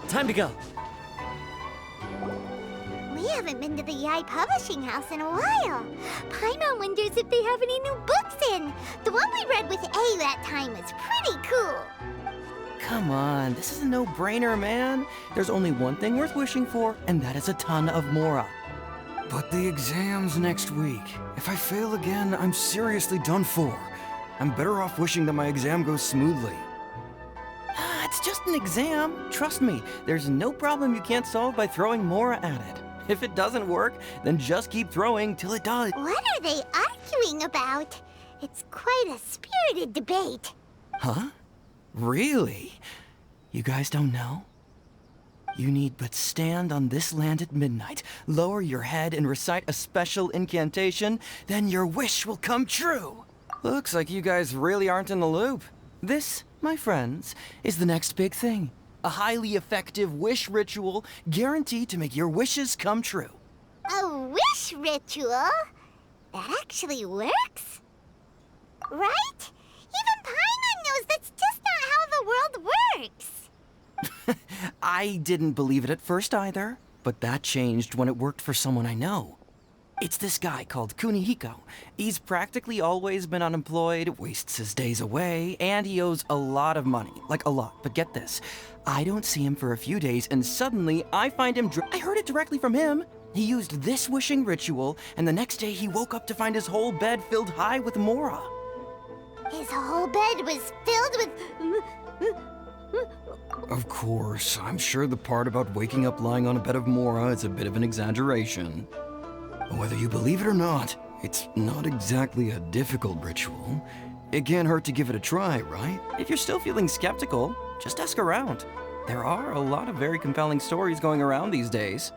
time to go. We haven't been to the Yai Publishing House in a while. Paimon wonders if they have any new books in. The one we read with A that time was pretty cool. Come on, this is a no-brainer, man. There's only one thing worth wishing for, and that is a ton of Mora. But the exam's next week. If I fail again, I'm seriously done for. I'm better off wishing that my exam goes smoothly. It's just an exam. Trust me, there's no problem you can't solve by throwing Mora at it. If it doesn't work, then just keep throwing till it does. What are they arguing about? It's quite a spirited debate. Huh? Really? You guys don't know? You need but stand on this land at midnight, lower your head and recite a special incantation, then your wish will come true. Looks like you guys really aren't in the loop. This, my friends, is the next big thing. A highly effective wish ritual guaranteed to make your wishes come true. A wish ritual? That actually works? Right? Even Paimon knows that's just not how the world works. I didn't believe it at first either, but that changed when it worked for someone I know. It's this guy called Kunihiko. He's practically always been unemployed, wastes his days away, and he owes a lot of money. Like a lot, but get this. I don't see him for a few days, and suddenly I find him I heard it directly from him. He used this wishing ritual, and the next day he woke up to find his whole bed filled high with Mora. His whole bed was filled with... Of course, I'm sure the part about waking up lying on a bed of Mora is a bit of an exaggeration. Whether you believe it or not, it's not exactly a difficult ritual. It can't hurt to give it a try, right? If you're still feeling skeptical, just ask around. There are a lot of very compelling stories going around these days.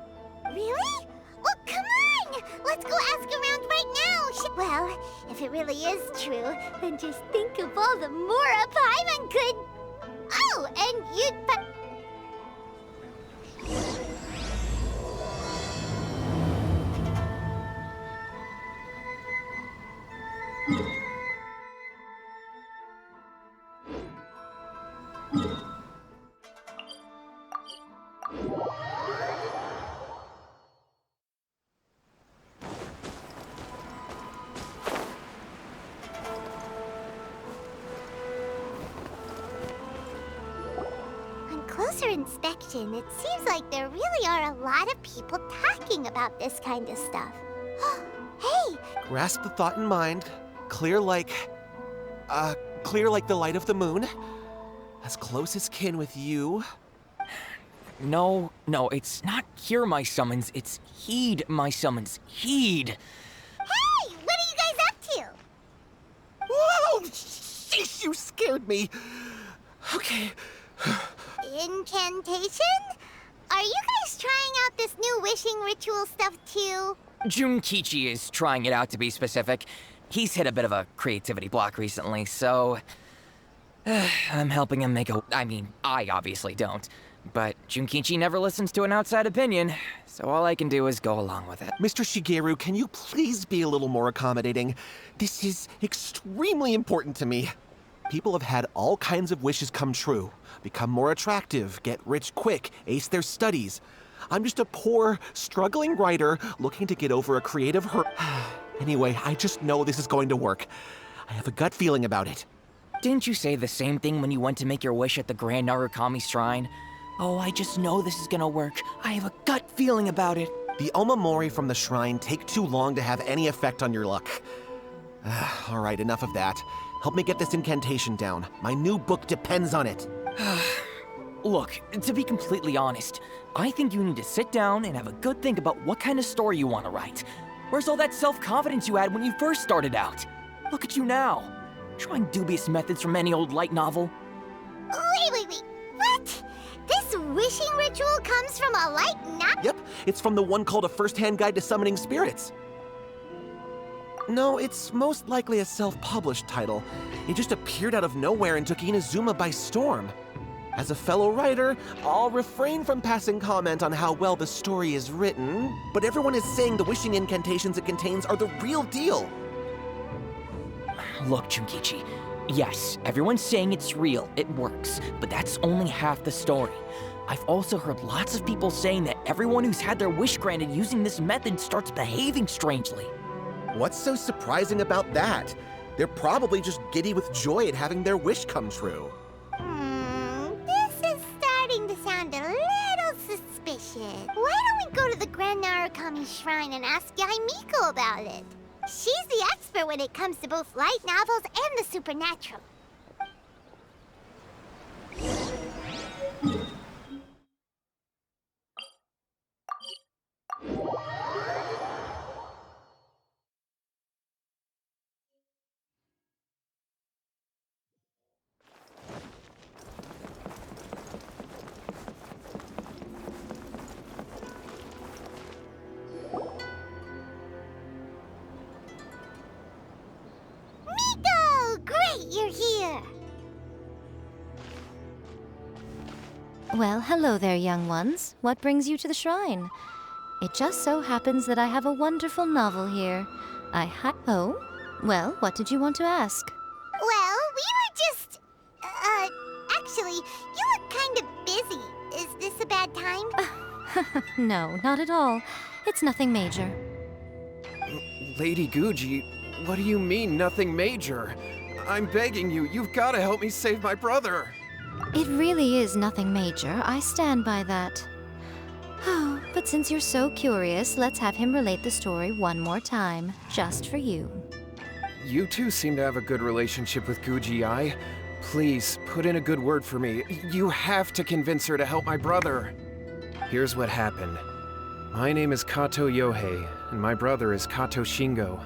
Really? Well, come on! Let's go ask around right now! Well, if it really is true, then just think of all the Mora Paimon could... Oh, and you'd... closer inspection, it seems like there really are a lot of people talking about this kind of stuff. Hey! Grasp the thought in mind. Clear like the light of the moon. As close as kin with you. No, it's not hear my summons, it's heed my summons. Heed! Hey! What are you guys up to? Whoa! Sheesh, you scared me. Okay. Incantation? Are you guys trying out this new wishing ritual stuff too? Junkichi is trying it out, to be specific. He's hit a bit of a creativity block recently, so... I'm helping him make a... I mean, I obviously don't. But Junkichi never listens to an outside opinion, so all I can do is go along with it. Mr. Shigeru, can you please be a little more accommodating? This is extremely important to me. People have had all kinds of wishes come true. Become more attractive, get rich quick, ace their studies. I'm just a poor, struggling writer looking to get over a creative Anyway, I just know this is going to work. I have a gut feeling about it. Didn't you say the same thing when you went to make your wish at the Grand Narakami Shrine? Oh, I just know this is gonna work. I have a gut feeling about it. The omamori from the shrine take too long to have any effect on your luck. All right, enough of that. Help me get this incantation down. My new book depends on it. Look, to be completely honest, I think you need to sit down and have a good think about what kind of story you want to write. Where's all that self-confidence you had when you first started out? Look at you now, trying dubious methods from any old light novel. Wait, what? This wishing ritual comes from a light novel? Yep, it's from the one called A First-Hand Guide to Summoning Spirits. No, it's most likely a self-published title. It just appeared out of nowhere and took Inazuma by storm. As a fellow writer, I'll refrain from passing comment on how well the story is written, but everyone is saying the wishing incantations it contains are the real deal. Look, Junkichi, yes, everyone's saying it's real, it works, but that's only half the story. I've also heard lots of people saying that everyone who's had their wish granted using this method starts behaving strangely. What's so surprising about that? They're probably just giddy with joy at having their wish come true. This is starting to sound a little suspicious. Why don't we go to the Grand Narakami Shrine and ask Yai Miko about it? She's the expert when it comes to both light novels and the supernatural. Miko! Great, you're here! Well, hello there, young ones. What brings you to the shrine? It just so happens that I have a wonderful novel here. Oh? Well, what did you want to ask? Well, we were just... actually, you look kind of busy. Is this a bad time? No, not at all. It's nothing major. Lady Guji, what do you mean, nothing major? I'm begging you, you've got to help me save my brother. It really is nothing major. I stand by that. Oh, but since you're so curious, let's have him relate the story one more time, just for you. You two seem to have a good relationship with Guji-ai. Please, put in a good word for me. You have to convince her to help my brother. Here's what happened. My name is Kato Yohei, and my brother is Kato Shingo.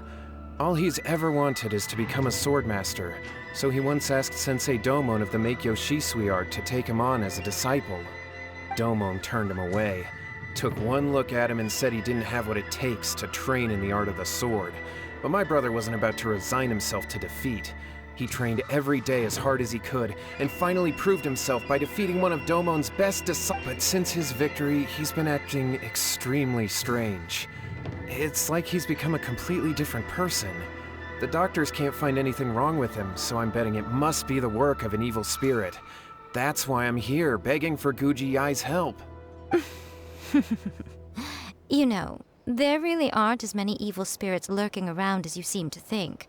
All he's ever wanted is to become a swordmaster, so he once asked Sensei Domon of the Meikyo Shisui art to take him on as a disciple. Domon turned him away, took one look at him and said he didn't have what it takes to train in the art of the sword. But my brother wasn't about to resign himself to defeat. He trained every day as hard as he could, and finally proved himself by defeating one of Domon's best disciples. But since his victory, he's been acting extremely strange. It's like he's become a completely different person. The doctors can't find anything wrong with him, so I'm betting it must be the work of an evil spirit. That's why I'm here, begging for Guji-ai's help. You know, there really aren't as many evil spirits lurking around as you seem to think.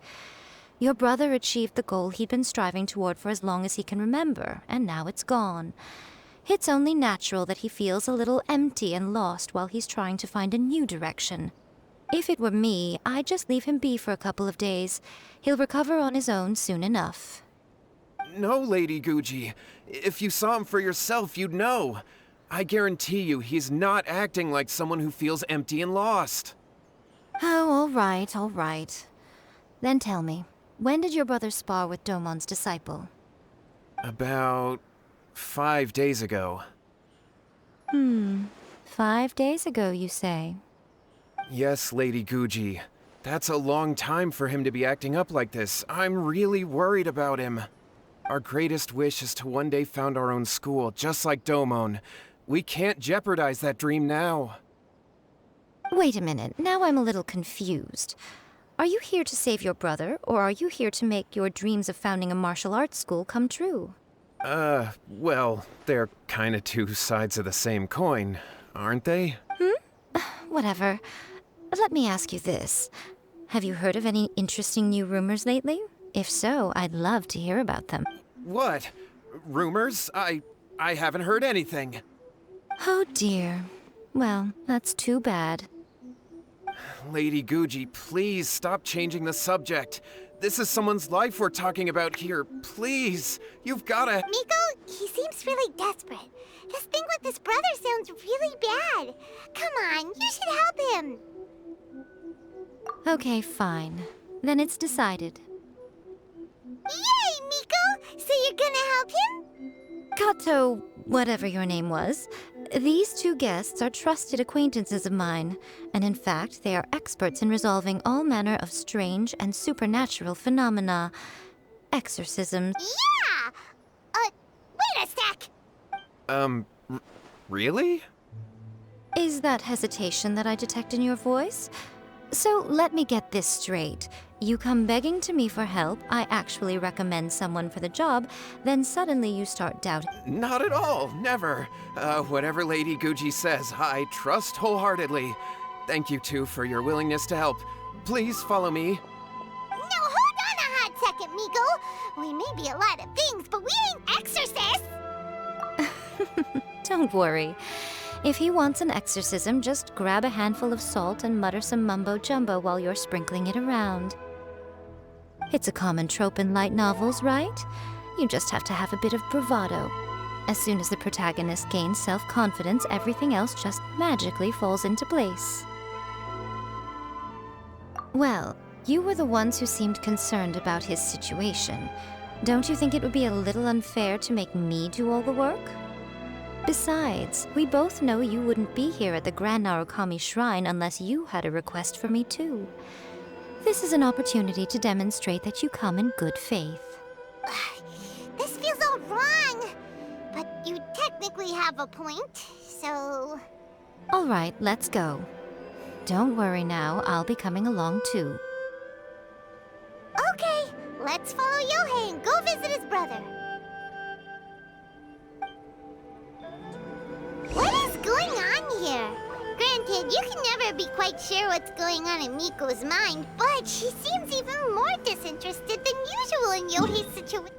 Your brother achieved the goal he'd been striving toward for as long as he can remember, and now it's gone. It's only natural that he feels a little empty and lost while he's trying to find a new direction. If it were me, I'd just leave him be for a couple of days. He'll recover on his own soon enough. No, Lady Guji. If you saw him for yourself, you'd know. I guarantee you he's not acting like someone who feels empty and lost. Oh, all right. Then tell me, when did your brother spar with Domon's disciple? About 5 days ago. 5 days ago, you say? Yes, Lady Guji. That's a long time for him to be acting up like this. I'm really worried about him. Our greatest wish is to one day found our own school, just like Domon. We can't jeopardize that dream now. Wait a minute, now I'm a little confused. Are you here to save your brother, or are you here to make your dreams of founding a martial arts school come true? Well, they're kinda two sides of the same coin, aren't they? Whatever. Let me ask you this. Have you heard of any interesting new rumors lately? If so, I'd love to hear about them. What? Rumors? I haven't heard anything. Oh dear. Well, that's too bad. Lady Guji, please stop changing the subject. This is someone's life we're talking about here. Please, you've gotta... Miko, he seems really desperate. His thing with his brother sounds really bad. Come on, you should help him. Okay, fine. Then it's decided. Yay, Miko! So you're gonna help him? Kato, whatever your name was, these two guests are trusted acquaintances of mine, and in fact, they are experts in resolving all manner of strange and supernatural phenomena. Exorcisms. Yeah! Wait a sec! Really? Is that hesitation that I detect in your voice? So let me get this straight. You come begging to me for help, I actually recommend someone for the job, then suddenly you start doubting. Not at all, never. Whatever Lady Guji says, I trust wholeheartedly. Thank you two for your willingness to help. Please follow me. Now hold on a hot second, Miko. We may be a lot of things, but we ain't exorcists! Don't worry. If he wants an exorcism, just grab a handful of salt and mutter some mumbo-jumbo while you're sprinkling it around. It's a common trope in light novels, right? You just have to have a bit of bravado. As soon as the protagonist gains self-confidence, everything else just magically falls into place. Well, you were the ones who seemed concerned about his situation. Don't you think it would be a little unfair to make me do all the work? Besides, we both know you wouldn't be here at the Grand Narakami Shrine unless you had a request for me too. This is an opportunity to demonstrate that you come in good faith. This feels all wrong. But you technically have a point, so... All right, let's go. Don't worry now, I'll be coming along too. Okay, let's follow Yohei and go visit his brother. What is going on here? Granted, you can never be quite sure what's going on in Miko's mind, but she seems even more disinterested than usual in Yohei's situation.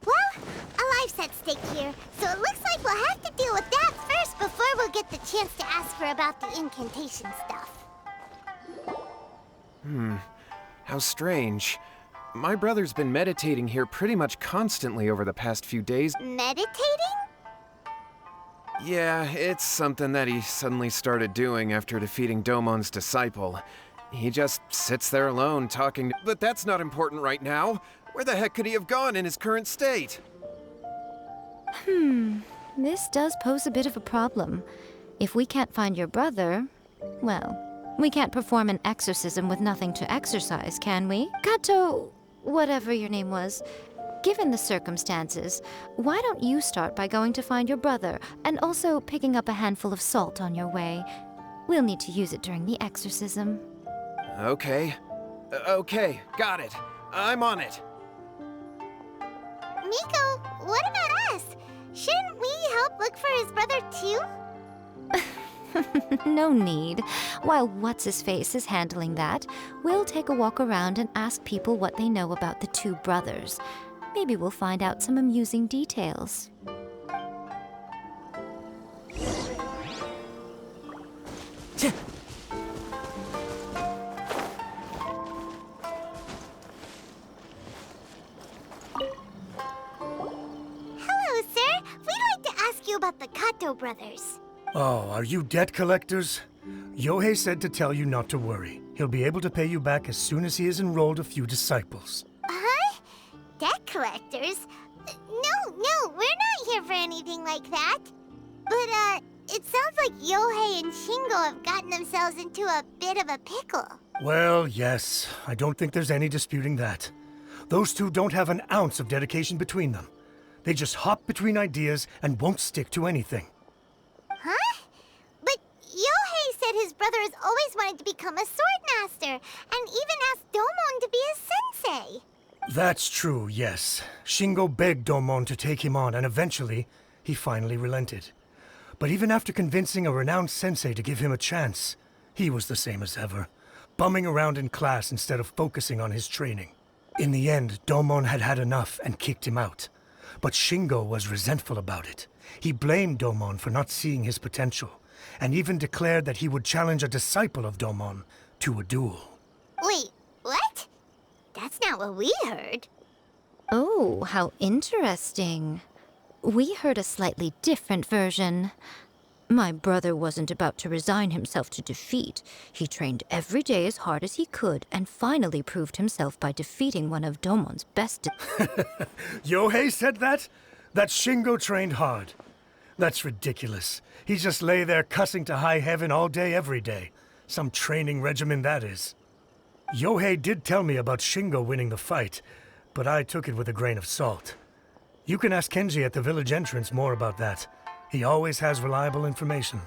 Well, a life's at stake here, so it looks like we'll have to deal with that first before we'll get the chance to ask her about the incantation stuff. How strange. My brother's been meditating here pretty much constantly over the past few days. Meditating? Yeah, it's something that he suddenly started doing after defeating Domon's disciple. He just sits there alone talking, but that's not important right now. Where the heck could he have gone in his current state? This does pose a bit of a problem. If we can't find your brother, well, we can't perform an exorcism with nothing to exorcise, can we? Kato, whatever your name was, given the circumstances, why don't you start by going to find your brother and also picking up a handful of salt on your way? We'll need to use it during the exorcism. Okay. Okay, got it. I'm on it. Miko, what about us? Shouldn't we help look for his brother too? No need. While What's-His-Face is handling that, we'll take a walk around and ask people what they know about the two brothers. Maybe we'll find out some amusing details. Hello, sir. We'd like to ask you about the Kato brothers. Oh, are you debt collectors? Yohei said to tell you not to worry. He'll be able to pay you back as soon as he has enrolled a few disciples. Huh? Debt collectors? No, we're not here for anything like that. But, it sounds like Yohei and Shingo have gotten themselves into a bit of a pickle. Well, yes. I don't think there's any disputing that. Those two don't have an ounce of dedication between them. They just hop between ideas and won't stick to anything. Huh? But Yohei said his brother has always wanted to become a sword master, and even asked Domon to be his sensei. That's true, yes. Shingo begged Domon to take him on, and eventually, he finally relented. But even after convincing a renowned sensei to give him a chance, he was the same as ever, bumming around in class instead of focusing on his training. In the end, Domon had had enough and kicked him out. But Shingo was resentful about it. He blamed Domon for not seeing his potential, and even declared that he would challenge a disciple of Domon to a duel. Wait, what? That's not what we heard. Oh, how interesting. We heard a slightly different version. My brother wasn't about to resign himself to defeat. He trained every day as hard as he could and finally proved himself by defeating one of Domon's best. Yohei said that? That Shingo trained hard. That's ridiculous. He just lay there cussing to high heaven all day, every day. Some training regimen, that is. Yohei did tell me about Shingo winning the fight, but I took it with a grain of salt. You can ask Kenji at the village entrance more about that. He always has reliable information.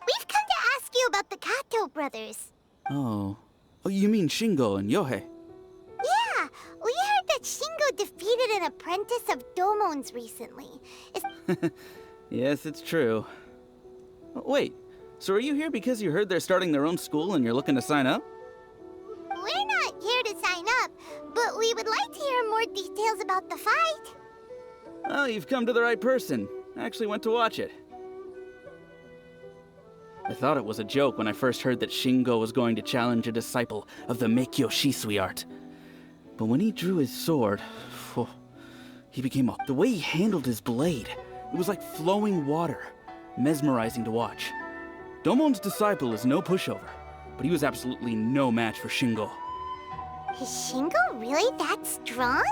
We've come to ask you about the Kato brothers. Oh. Oh, you mean Shingo and Yohei? Yeah, we heard that Shingo defeated an apprentice of Domon's recently. Yes, it's true. Wait, so are you here because you heard they're starting their own school and you're looking to sign up? We're not here to sign up, but we would like to hear more details about the fight. Oh, you've come to the right person. I actually went to watch it. I thought it was a joke when I first heard that Shingo was going to challenge a disciple of the Meikyo Shisui art. But when he drew his sword, he became a... The way he handled his blade, it was like flowing water, mesmerizing to watch. Domon's disciple is no pushover, but he was absolutely no match for Shingo. Is Shingo really that strong?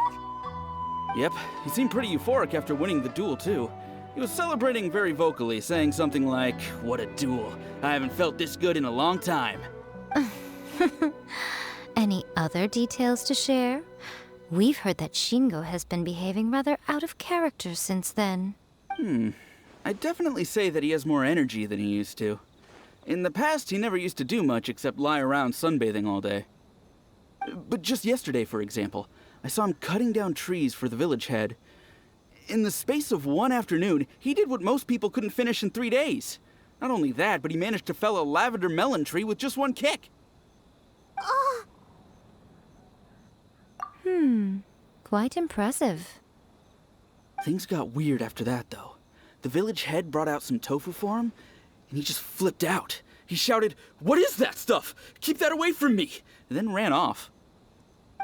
Yep, he seemed pretty euphoric after winning the duel too. He was celebrating very vocally, saying something like, "What a duel. I haven't felt this good in a long time." Any other details to share? We've heard that Shingo has been behaving rather out of character since then. I'd definitely say that he has more energy than he used to. In the past, he never used to do much except lie around sunbathing all day. But just yesterday, for example, I saw him cutting down trees for the village head. In the space of one afternoon, he did what most people couldn't finish in 3 days. Not only that, but he managed to fell a lavender melon tree with just one kick. Quite impressive. Things got weird after that, though. The village head brought out some tofu for him, and he just flipped out. He shouted, "What is that stuff? Keep that away from me!" and then ran off.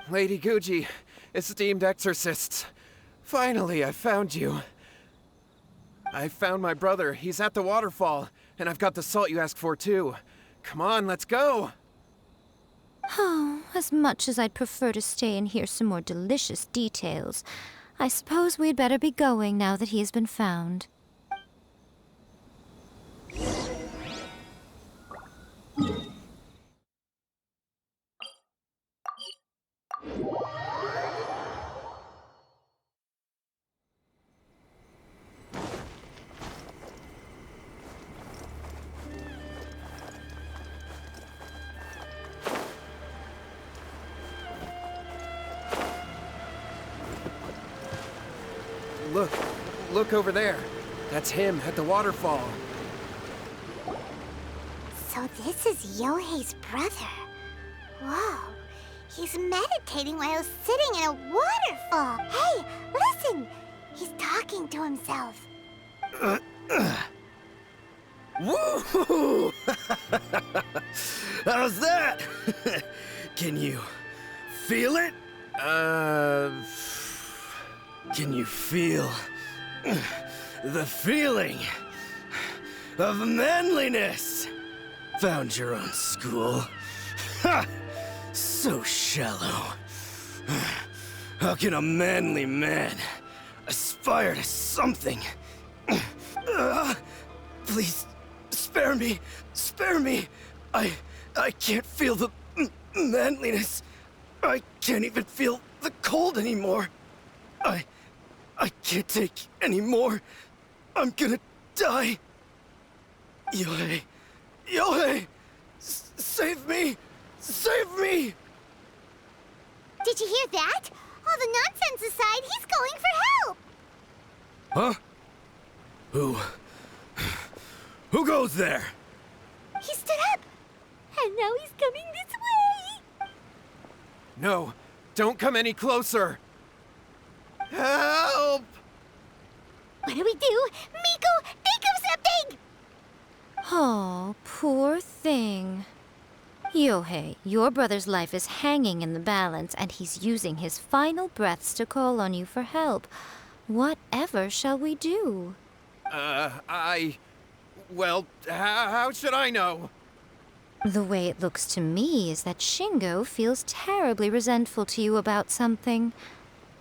Lady Guji, esteemed exorcists. Finally, I found you. I found my brother. He's at the waterfall. And I've got the salt you asked for, too. Come on, let's go! Oh, as much as I'd prefer to stay and hear some more delicious details, I suppose we'd better be going now that he has been found. Look over there. That's him at the waterfall. So this is Yohei's brother. Whoa, he's meditating while sitting in a waterfall. Hey, listen! He's talking to himself. Woo! How's that? Can you feel it? Can you feel the feeling of manliness? Found your own school. Ha! So shallow. How can a manly man aspire to something? Please, spare me. Spare me. I can't feel the manliness. I can't even feel the cold anymore. I can't take any more. I'm gonna die. Yohei. Yohei! Save me! Save me! Did you hear that? All the nonsense aside, he's going for help! Huh? Who goes there? He stood up! And now he's coming this way! No, don't come any closer. Help! What do we do? Miko, think of something! Oh, poor thing. Yohei, your brother's life is hanging in the balance, and he's using his final breaths to call on you for help. Whatever shall we do? Well, how should I know? The way it looks to me is that Shingo feels terribly resentful to you about something.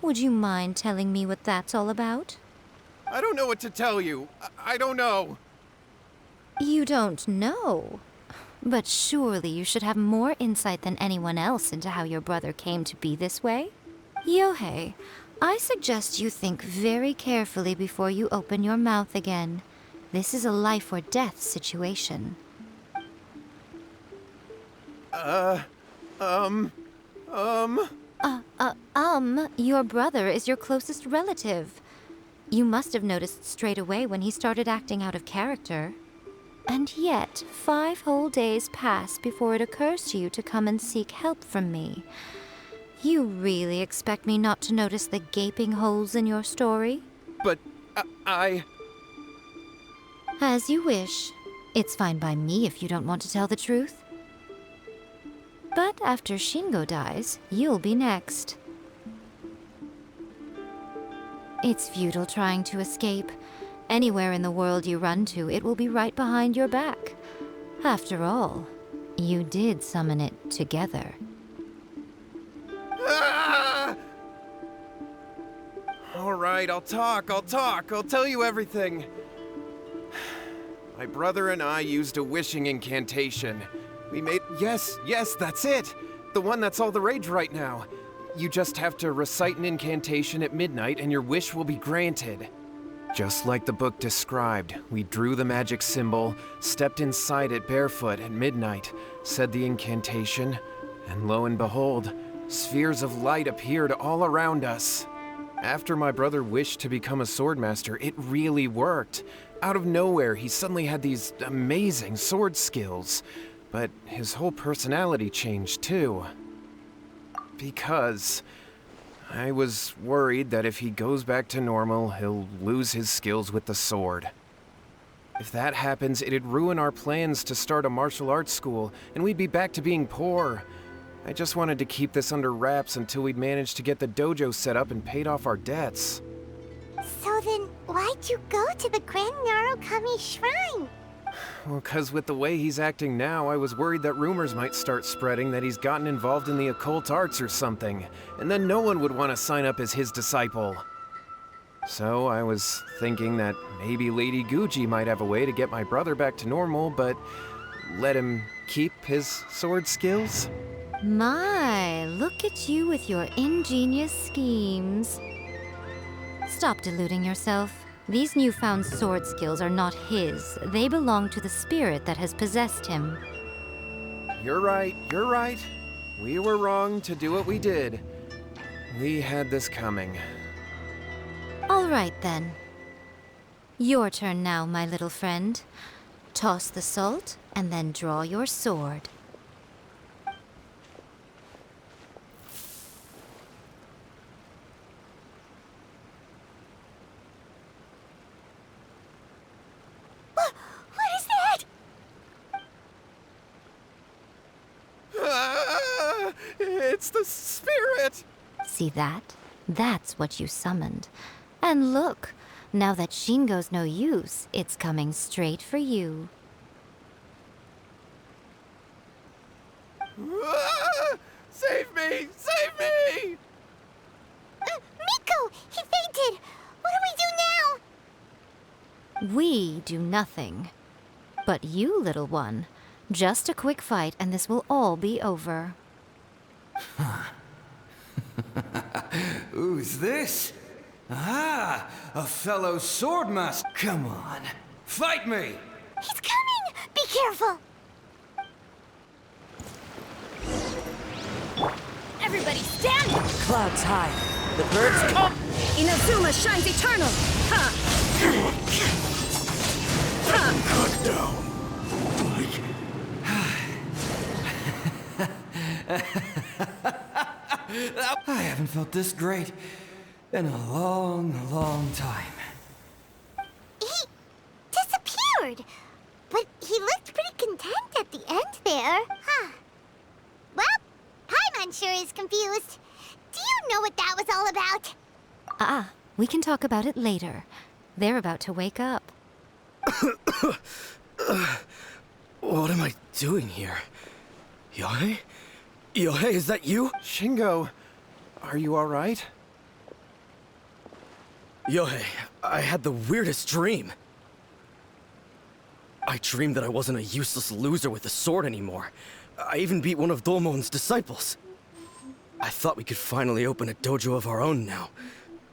Would you mind telling me what that's all about? I don't know what to tell you. I don't know. You don't know? But surely you should have more insight than anyone else into how your brother came to be this way? Yohei, I suggest you think very carefully before you open your mouth again. This is a life or death situation. Your brother is your closest relative. You must have noticed straight away when he started acting out of character. And yet, 5 whole days pass before it occurs to you to come and seek help from me. You really expect me not to notice the gaping holes in your story? But I... As you wish. It's fine by me if you don't want to tell the truth. But after Shingo dies, you'll be next. It's futile trying to escape. Anywhere in the world you run to, it will be right behind your back. After all, you did summon it together. Ah! All right, I'll talk. I'll tell you everything. My brother and I used a wishing incantation. We made... Yes, that's it! The one that's all the rage right now. You just have to recite an incantation at midnight and your wish will be granted. Just like the book described, we drew the magic symbol, stepped inside it barefoot at midnight, said the incantation, and lo and behold, spheres of light appeared all around us. After my brother wished to become a swordmaster, it really worked. Out of nowhere, he suddenly had these amazing sword skills. But his whole personality changed too. Because I was worried that if he goes back to normal, he'll lose his skills with the sword. If that happens, it'd ruin our plans to start a martial arts school, and we'd be back to being poor. I just wanted to keep this under wraps until we'd managed to get the dojo set up and paid off our debts. So then, why'd you go to the Grand Narakami Shrine? Well, 'cause with the way he's acting now, I was worried that rumors might start spreading that he's gotten involved in the occult arts or something, and then no one would want to sign up as his disciple. So I was thinking that maybe Lady Guji might have a way to get my brother back to normal, but let him keep his sword skills? My, look at you with your ingenious schemes. Stop deluding yourself. These newfound sword skills are not his. They belong to the spirit that has possessed him. You're right. We were wrong to do what we did. We had this coming. All right, then. Your turn now, my little friend. Toss the salt, and then draw your sword. It's the spirit! See that? That's what you summoned. And look, now that Shingo's no use, it's coming straight for you. Save me! Save me! Miko! He fainted! What do we do now? We do nothing. But you, little one, just a quick fight and this will all be over. Who's this? Ah, a fellow swordmaster. Come on, fight me! He's coming! Be careful! Everybody stand! Clouds high. The birds come. Inazuma shines eternal! Ha! Cut down. I haven't felt this great in a long, long time. He disappeared! But he looked pretty content at the end there. Huh. Well, Paimon sure is confused. Do you know what that was all about? We can talk about it later. They're about to wake up. What am I doing here? Yohei? Yohei, is that you? Shingo, are you alright? Yohei, I had the weirdest dream. I dreamed that I wasn't a useless loser with a sword anymore. I even beat one of Domon's disciples. I thought we could finally open a dojo of our own now.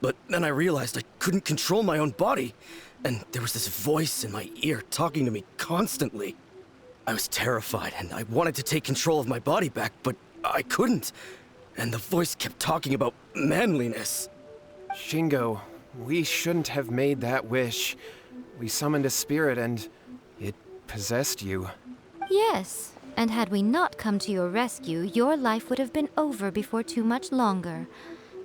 But then I realized I couldn't control my own body. And there was this voice in my ear talking to me constantly. I was terrified and I wanted to take control of my body back, but I couldn't. And the voice kept talking about manliness. Shingo, we shouldn't have made that wish. We summoned a spirit and it possessed you. Yes, and had we not come to your rescue, your life would have been over before too much longer.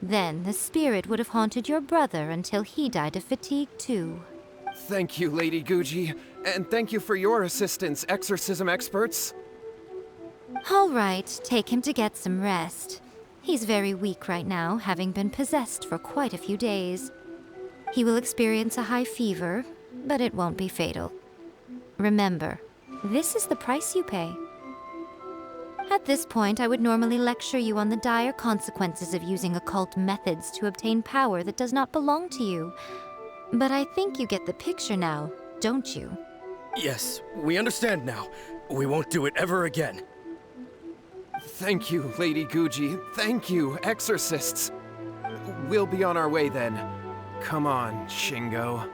Then the spirit would have haunted your brother until he died of fatigue too. Thank you, Lady Guji, and thank you for your assistance, exorcism experts. All right, take him to get some rest. He's very weak right now, having been possessed for quite a few days. He will experience a high fever, but it won't be fatal. Remember, this is the price you pay. At this point, I would normally lecture you on the dire consequences of using occult methods to obtain power that does not belong to you. But I think you get the picture now, don't you? Yes, we understand now. We won't do it ever again. Thank you, Lady Guji. Thank you, exorcists. We'll be on our way then. Come on, Shingo.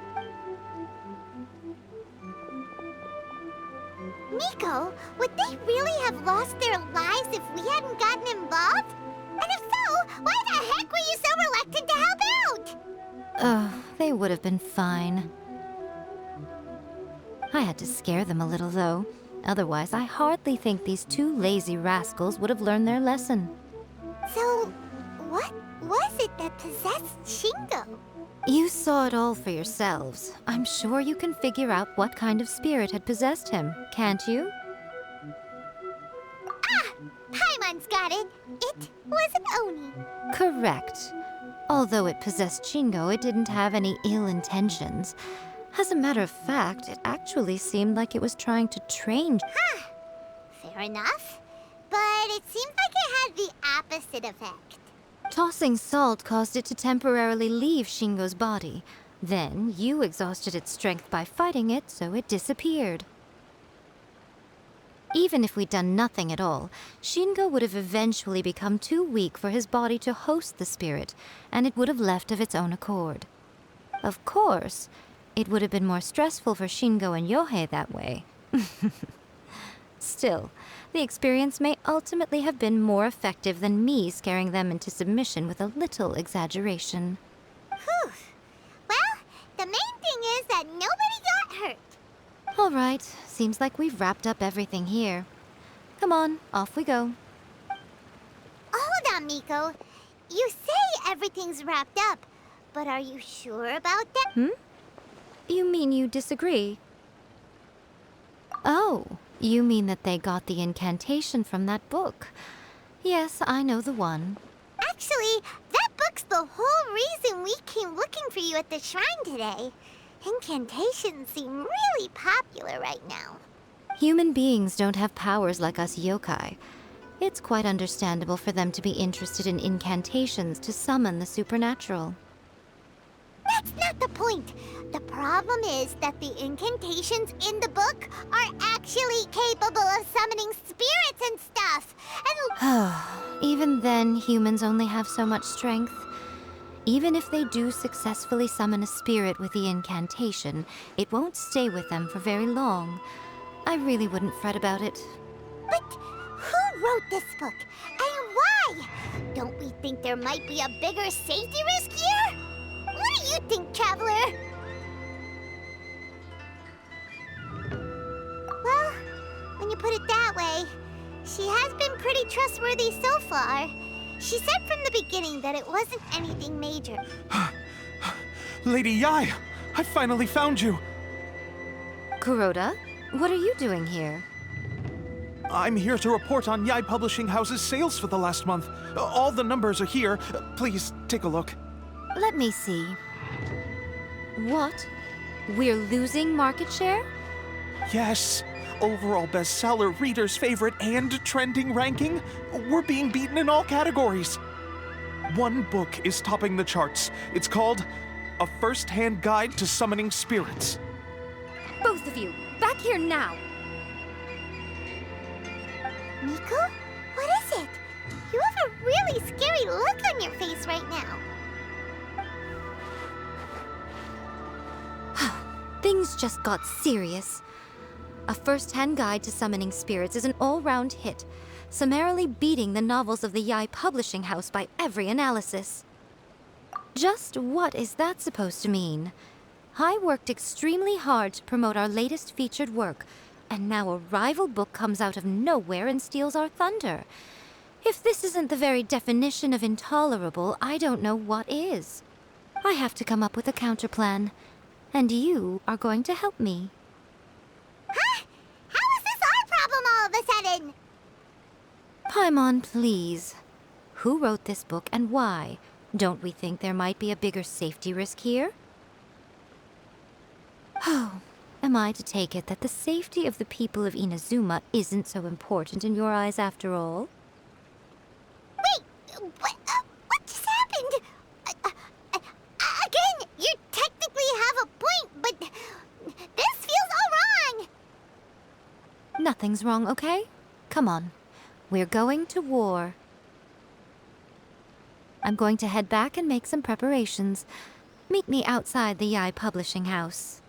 Miko, would they really have lost their lives if we hadn't gotten involved? And if so, why the heck were you so reluctant to help out? Oh, they would have been fine. I had to scare them a little, though. Otherwise, I hardly think these two lazy rascals would have learned their lesson. So, what was it that possessed Shingo? You saw it all for yourselves. I'm sure you can figure out what kind of spirit had possessed him, can't you? Ah! Paimon's got it. It was an Oni. Correct. Although it possessed Shingo, it didn't have any ill intentions. As a matter of fact, it actually seemed like it was trying to train. Huh. Fair enough. But it seemed like it had the opposite effect. Tossing salt caused it to temporarily leave Shingo's body. Then, you exhausted its strength by fighting it, so it disappeared. Even if we'd done nothing at all, Shingo would have eventually become too weak for his body to host the spirit, and it would have left of its own accord. Of course, it would have been more stressful for Shingo and Yohei that way. Still, the experience may ultimately have been more effective than me scaring them into submission with a little exaggeration. Whew. Well, the main thing is that nobody got hurt. All right, seems like we've wrapped up everything here. Come on, off we go. Hold on, Miko. You say everything's wrapped up, but are you sure about that? You mean you disagree? Oh, you mean that they got the incantation from that book. Yes, I know the one. Actually, that book's the whole reason we came looking for you at the shrine today. Incantations seem really popular right now. Human beings don't have powers like us yokai. It's quite understandable for them to be interested in incantations to summon the supernatural. That's not the point. The problem is that the incantations in the book are actually capable of summoning spirits and stuff. And Even then, humans only have so much strength. Even if they do successfully summon a spirit with the incantation, it won't stay with them for very long. I really wouldn't fret about it. But who wrote this book? And why? Don't we think there might be a bigger safety risk here? What do you think, Traveler? Well, when you put it that way, she has been pretty trustworthy so far. She said from the beginning that it wasn't anything major. Lady Yai, I finally found you. Kuroda, what are you doing here? I'm here to report on Yai Publishing House's sales for the last month. All the numbers are here. Please take a look. Let me see. What? We're losing market share? Yes, overall bestseller, readers' favorite, and trending ranking. We're being beaten in all categories. One book is topping the charts. It's called A First-Hand Guide to Summoning Spirits. Both of you, back here now! Miko? What is it? You have a really scary look on your face right now. Things just got serious. A First-Hand Guide to Summoning Spirits is an all-round hit, summarily beating the novels of the Yae Publishing House by every analysis. Just what is that supposed to mean? I worked extremely hard to promote our latest featured work, and now a rival book comes out of nowhere and steals our thunder. If this isn't the very definition of intolerable, I don't know what is. I have to come up with a counterplan, and you are going to help me. Huh? How is this our problem all of a sudden? Paimon, please. Who wrote this book and why? Don't we think there might be a bigger safety risk here? Oh, am I to take it that the safety of the people of Inazuma isn't so important in your eyes after all? Wait, what just happened? Again, you technically have a point, but this feels all wrong. Nothing's wrong, okay? Come on. We're going to war. I'm going to head back and make some preparations. Meet me outside the Yae Publishing House.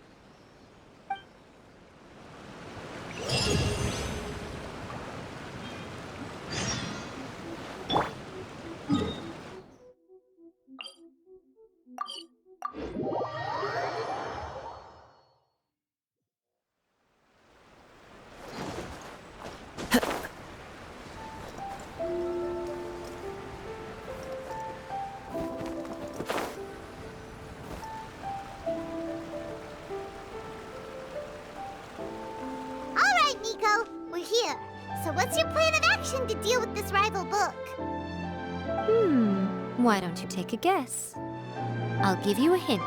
So what's your plan of action to deal with this rival book? Why don't you take a guess? I'll give you a hint.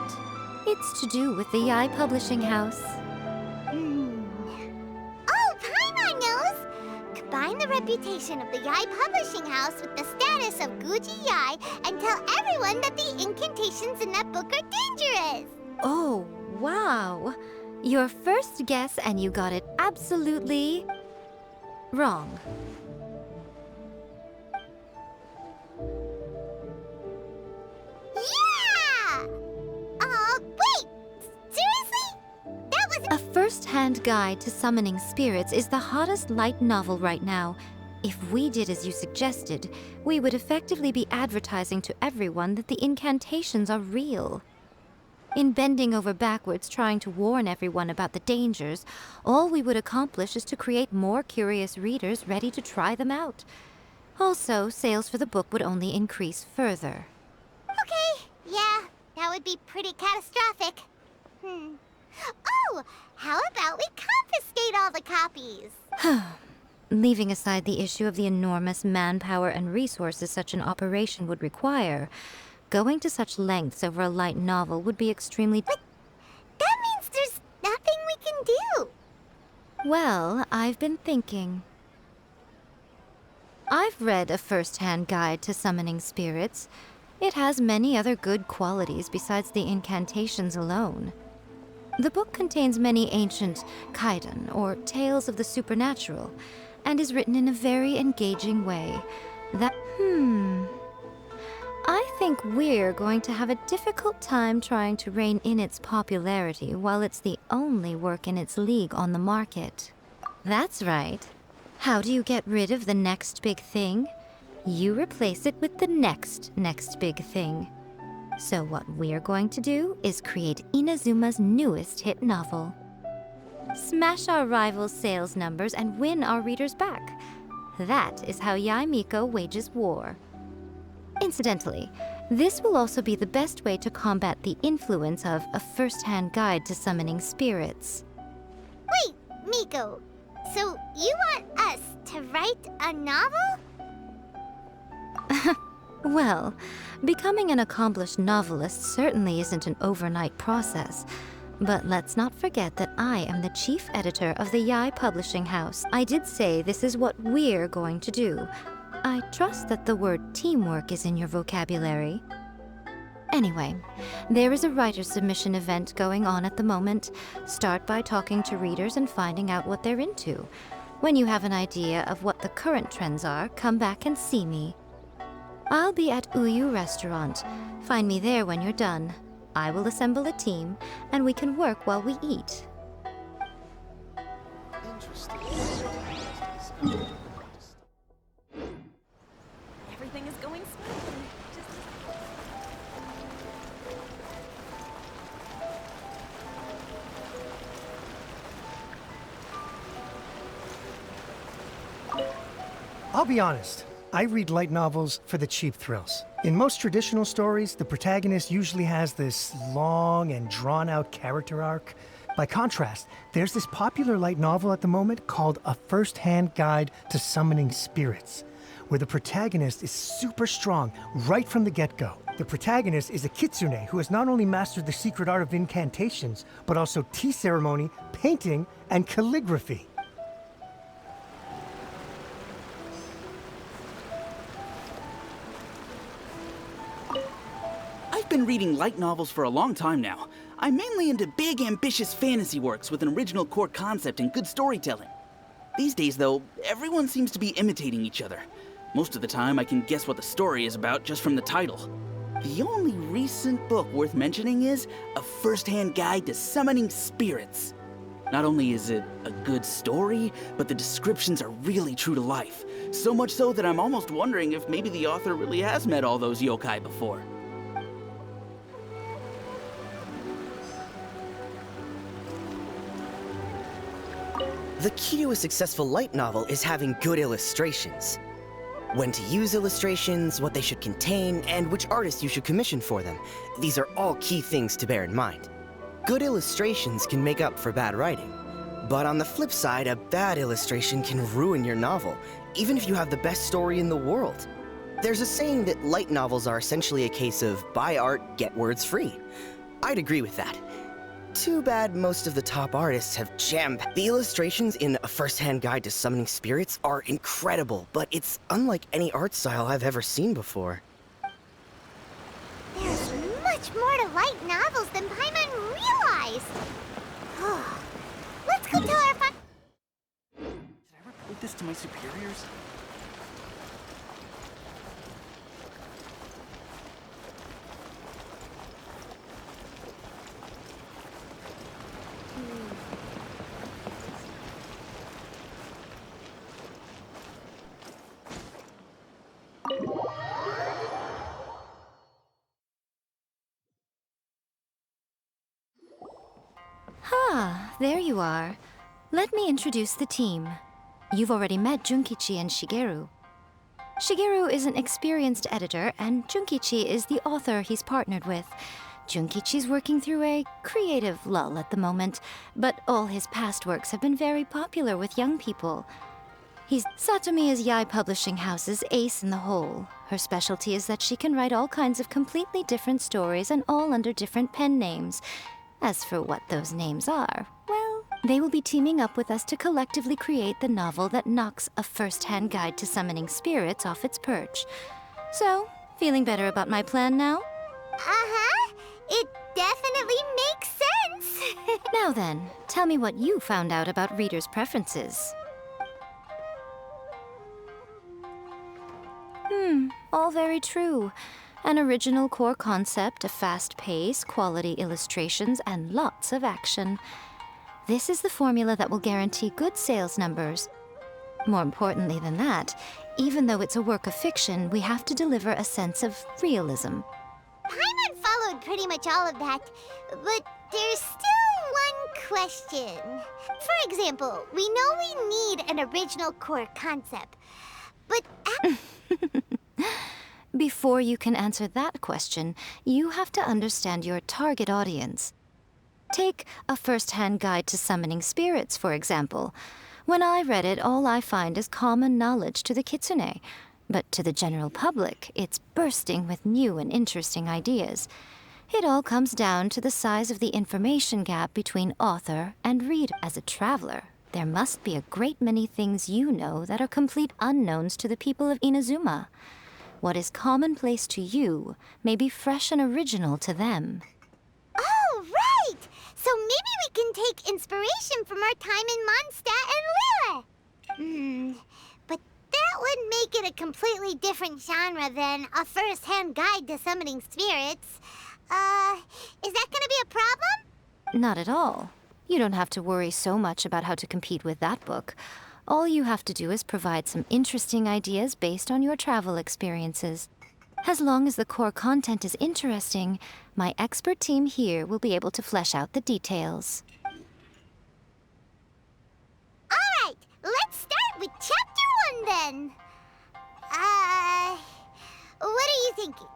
It's to do with the Yae Publishing House. Oh, Paimon knows! Combine the reputation of the Yae Publishing House with the status of Guji Yae and tell everyone that the incantations in that book are dangerous! Oh, wow! Your first guess and you got it absolutely wrong. Yeah! Wait! Seriously? That was A First-Hand Guide to Summoning Spirits is the hottest light novel right now. If we did as you suggested, we would effectively be advertising to everyone that the incantations are real. In bending over backwards trying to warn everyone about the dangers, all we would accomplish is to create more curious readers ready to try them out. Also, sales for the book would only increase further. Okay, yeah, that would be pretty catastrophic. Oh, how about we confiscate all the copies? Leaving aside the issue of the enormous manpower and resources such an operation would require, going to such lengths over a light novel would be extremely... But that means there's nothing we can do. Well, I've been thinking. I've read A First-Hand Guide to Summoning Spirits. It has many other good qualities besides the incantations alone. The book contains many ancient kaidan, or tales of the supernatural, and is written in a very engaging way. That... I think we're going to have a difficult time trying to rein in its popularity while it's the only work in its league on the market. That's right. How do you get rid of the next big thing? You replace it with the next big thing. So what we're going to do is create Inazuma's newest hit novel. Smash our rivals' sales numbers and win our readers back. That is how Yae Miko wages war. Incidentally, this will also be the best way to combat the influence of A First-Hand Guide to Summoning Spirits. Wait, Miko, so you want us to write a novel? Well, becoming an accomplished novelist certainly isn't an overnight process. But let's not forget that I am the chief editor of the Yai Publishing House. I did say this is what we're going to do. I trust that the word teamwork is in your vocabulary. Anyway, there is a writer submission event going on at the moment. Start by talking to readers and finding out what they're into. When you have an idea of what the current trends are, come back and see me. I'll be at Uyu Restaurant. Find me there when you're done. I will assemble a team, and we can work while we eat. Everything is going smoothly. I'll be honest. I read light novels for the cheap thrills. In most traditional stories, the protagonist usually has this long and drawn-out character arc. By contrast, there's this popular light novel at the moment called A First-Hand Guide to Summoning Spirits, where the protagonist is super strong right from the get-go. The protagonist is a Kitsune who has not only mastered the secret art of incantations, but also tea ceremony, painting, and calligraphy. I've been reading light novels for a long time now. I'm mainly into big, ambitious fantasy works with an original core concept and good storytelling. These days, though, everyone seems to be imitating each other. Most of the time, I can guess what the story is about just from the title. The only recent book worth mentioning is A First-Hand Guide to Summoning Spirits. Not only is it a good story, but the descriptions are really true to life. So much so that I'm almost wondering if maybe the author really has met all those yokai before. The key to a successful light novel is having good illustrations. When to use illustrations, what they should contain, and which artist you should commission for them. These are all key things to bear in mind. Good illustrations can make up for bad writing. But on the flip side, a bad illustration can ruin your novel, even if you have the best story in the world. There's a saying that light novels are essentially a case of buy art, get words free. I'd agree with that. Too bad most of the top artists have jam-packed. The illustrations in A First-Hand Guide to Summoning Spirits are incredible, but it's unlike any art style I've ever seen before. There's much more to light novels than Paimon realized. Let's go tell our fun. Did I report this to my superiors? Ah, there you are. Let me introduce the team. You've already met Junkichi and Shigeru. Shigeru is an experienced editor, and Junkichi is the author he's partnered with. Junkichi's working through a creative lull at the moment, but all his past works have been very popular with young people. Satomi is Yai Publishing House's ace in the hole. Her specialty is that she can write all kinds of completely different stories and all under different pen names. As for what those names are, well, they will be teaming up with us to collectively create the novel that knocks A First-Hand Guide to Summoning Spirits off its perch. So, feeling better about my plan now? Uh-huh. It definitely makes sense. Now then, tell me what you found out about readers' preferences. All very true. An original core concept, a fast pace, quality illustrations, and lots of action. This is the formula that will guarantee good sales numbers. More importantly than that, even though it's a work of fiction, we have to deliver a sense of realism. Paimon followed pretty much all of that, but there's still one question. For example, we know we need an original core concept, but Before you can answer that question, you have to understand your target audience. Take A First-Hand Guide to Summoning Spirits, for example. When I read it, all I find is common knowledge to the Kitsune. But to the general public, it's bursting with new and interesting ideas. It all comes down to the size of the information gap between author and reader. As a traveler, there must be a great many things you know that are complete unknowns to the people of Inazuma. What is commonplace to you may be fresh and original to them. Oh, right! So maybe we can take inspiration from our time in Mondstadt and Liyue. But that would make it a completely different genre than a first-hand guide to summoning spirits. Is that gonna be a problem? Not at all. You don't have to worry so much about how to compete with that book. All you have to do is provide some interesting ideas based on your travel experiences. As long as the core content is interesting, my expert team here will be able to flesh out the details. Alright, let's start with Chapter 1 then. What are you thinking?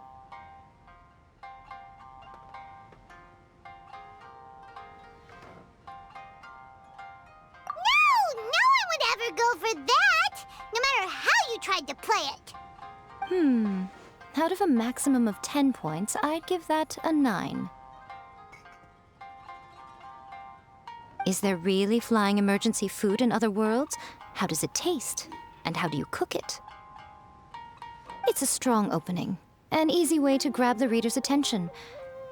Go for that, no matter how you tried to play it. Out of a maximum of 10 points, I'd give that a 9. Is there really flying emergency food in other worlds? How does it taste? And how do you cook it? It's a strong opening, an easy way to grab the reader's attention.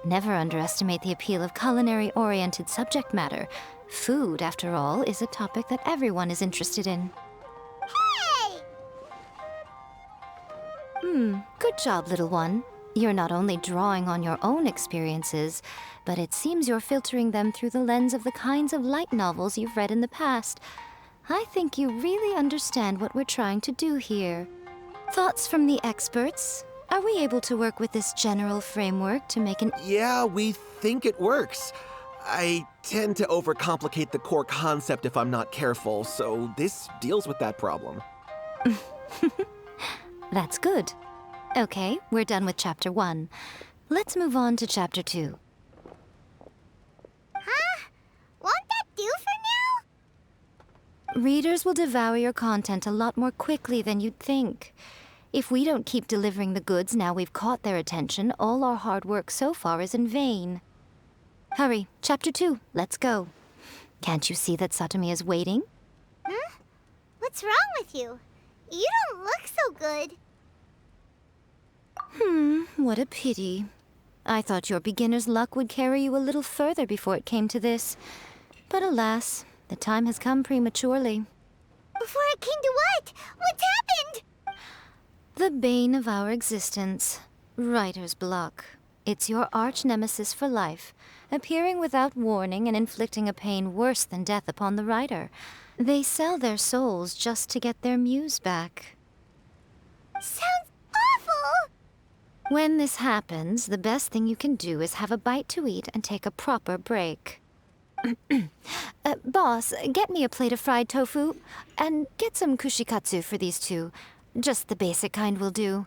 Never underestimate the appeal of culinary-oriented subject matter. Food, after all, is a topic that everyone is interested in. Hey! Good job, little one. You're not only drawing on your own experiences, but it seems you're filtering them through the lens of the kinds of light novels you've read in the past. I think you really understand what we're trying to do here. Thoughts from the experts? Are we able to work with this general framework to make an... Yeah, we think it works. I tend to overcomplicate the core concept if I'm not careful, so this deals with that problem. That's good. Okay, we're done with Chapter 1. Let's move on to Chapter 2. Huh? Won't that do for now? Readers will devour your content a lot more quickly than you'd think. If we don't keep delivering the goods now we've caught their attention, all our hard work so far is in vain. Hurry, Chapter 2, let's go. Can't you see that Satomi is waiting? Huh? What's wrong with you? You don't look so good. What a pity. I thought your beginner's luck would carry you a little further before it came to this. But alas, the time has come prematurely. Before it came to what? What's happened? The bane of our existence, writer's block. It's your arch-nemesis for life, appearing without warning and inflicting a pain worse than death upon the writer. They sell their souls just to get their muse back. Sounds awful! When this happens, the best thing you can do is have a bite to eat and take a proper break. Boss, get me a plate of fried tofu, and get some kushikatsu for these two. Just the basic kind will do.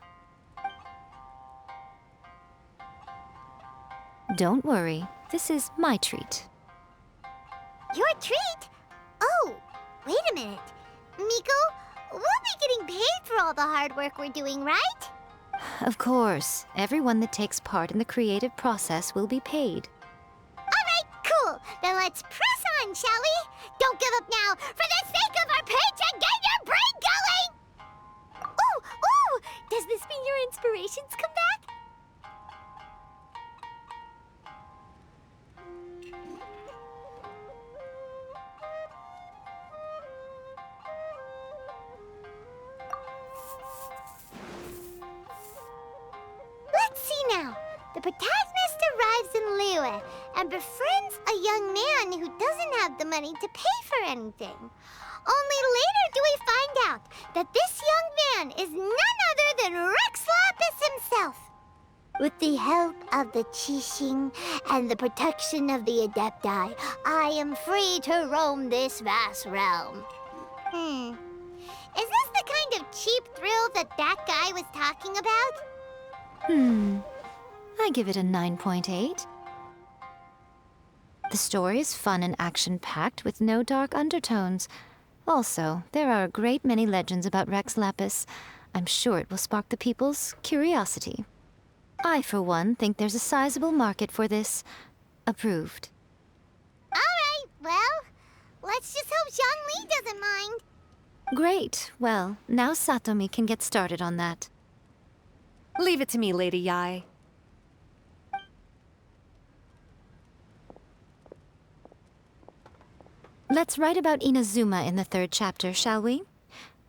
Don't worry, this is my treat. Your treat? Oh, wait a minute. Miko, we'll be getting paid for all the hard work we're doing, right? Of course, everyone that takes part in the creative process will be paid. Alright, cool. Then let's press on, shall we? Don't give up now. For the sake of our paycheck, get your brain going! Ooh! Does this mean your inspirations come back? Let's see now. The protagonist arrives in Liyue and befriends a young man who doesn't have the money to pay for anything. Only later do we find out that this young man is none other than Rex Lapis himself. With the help of the Qixing and the protection of the Adepti, I am free to roam this vast realm. Is this the kind of cheap thrill that guy was talking about? I give it a 9.8. The story is fun and action-packed with no dark undertones. Also, there are a great many legends about Rex Lapis. I'm sure it will spark the people's curiosity. I, for one, think there's a sizable market for this. Approved. Alright, well, let's just hope Jean-Lee doesn't mind. Great. Well, now Satomi can get started on that. Leave it to me, Lady Yai. Let's write about Inazuma in the 3rd chapter, shall we?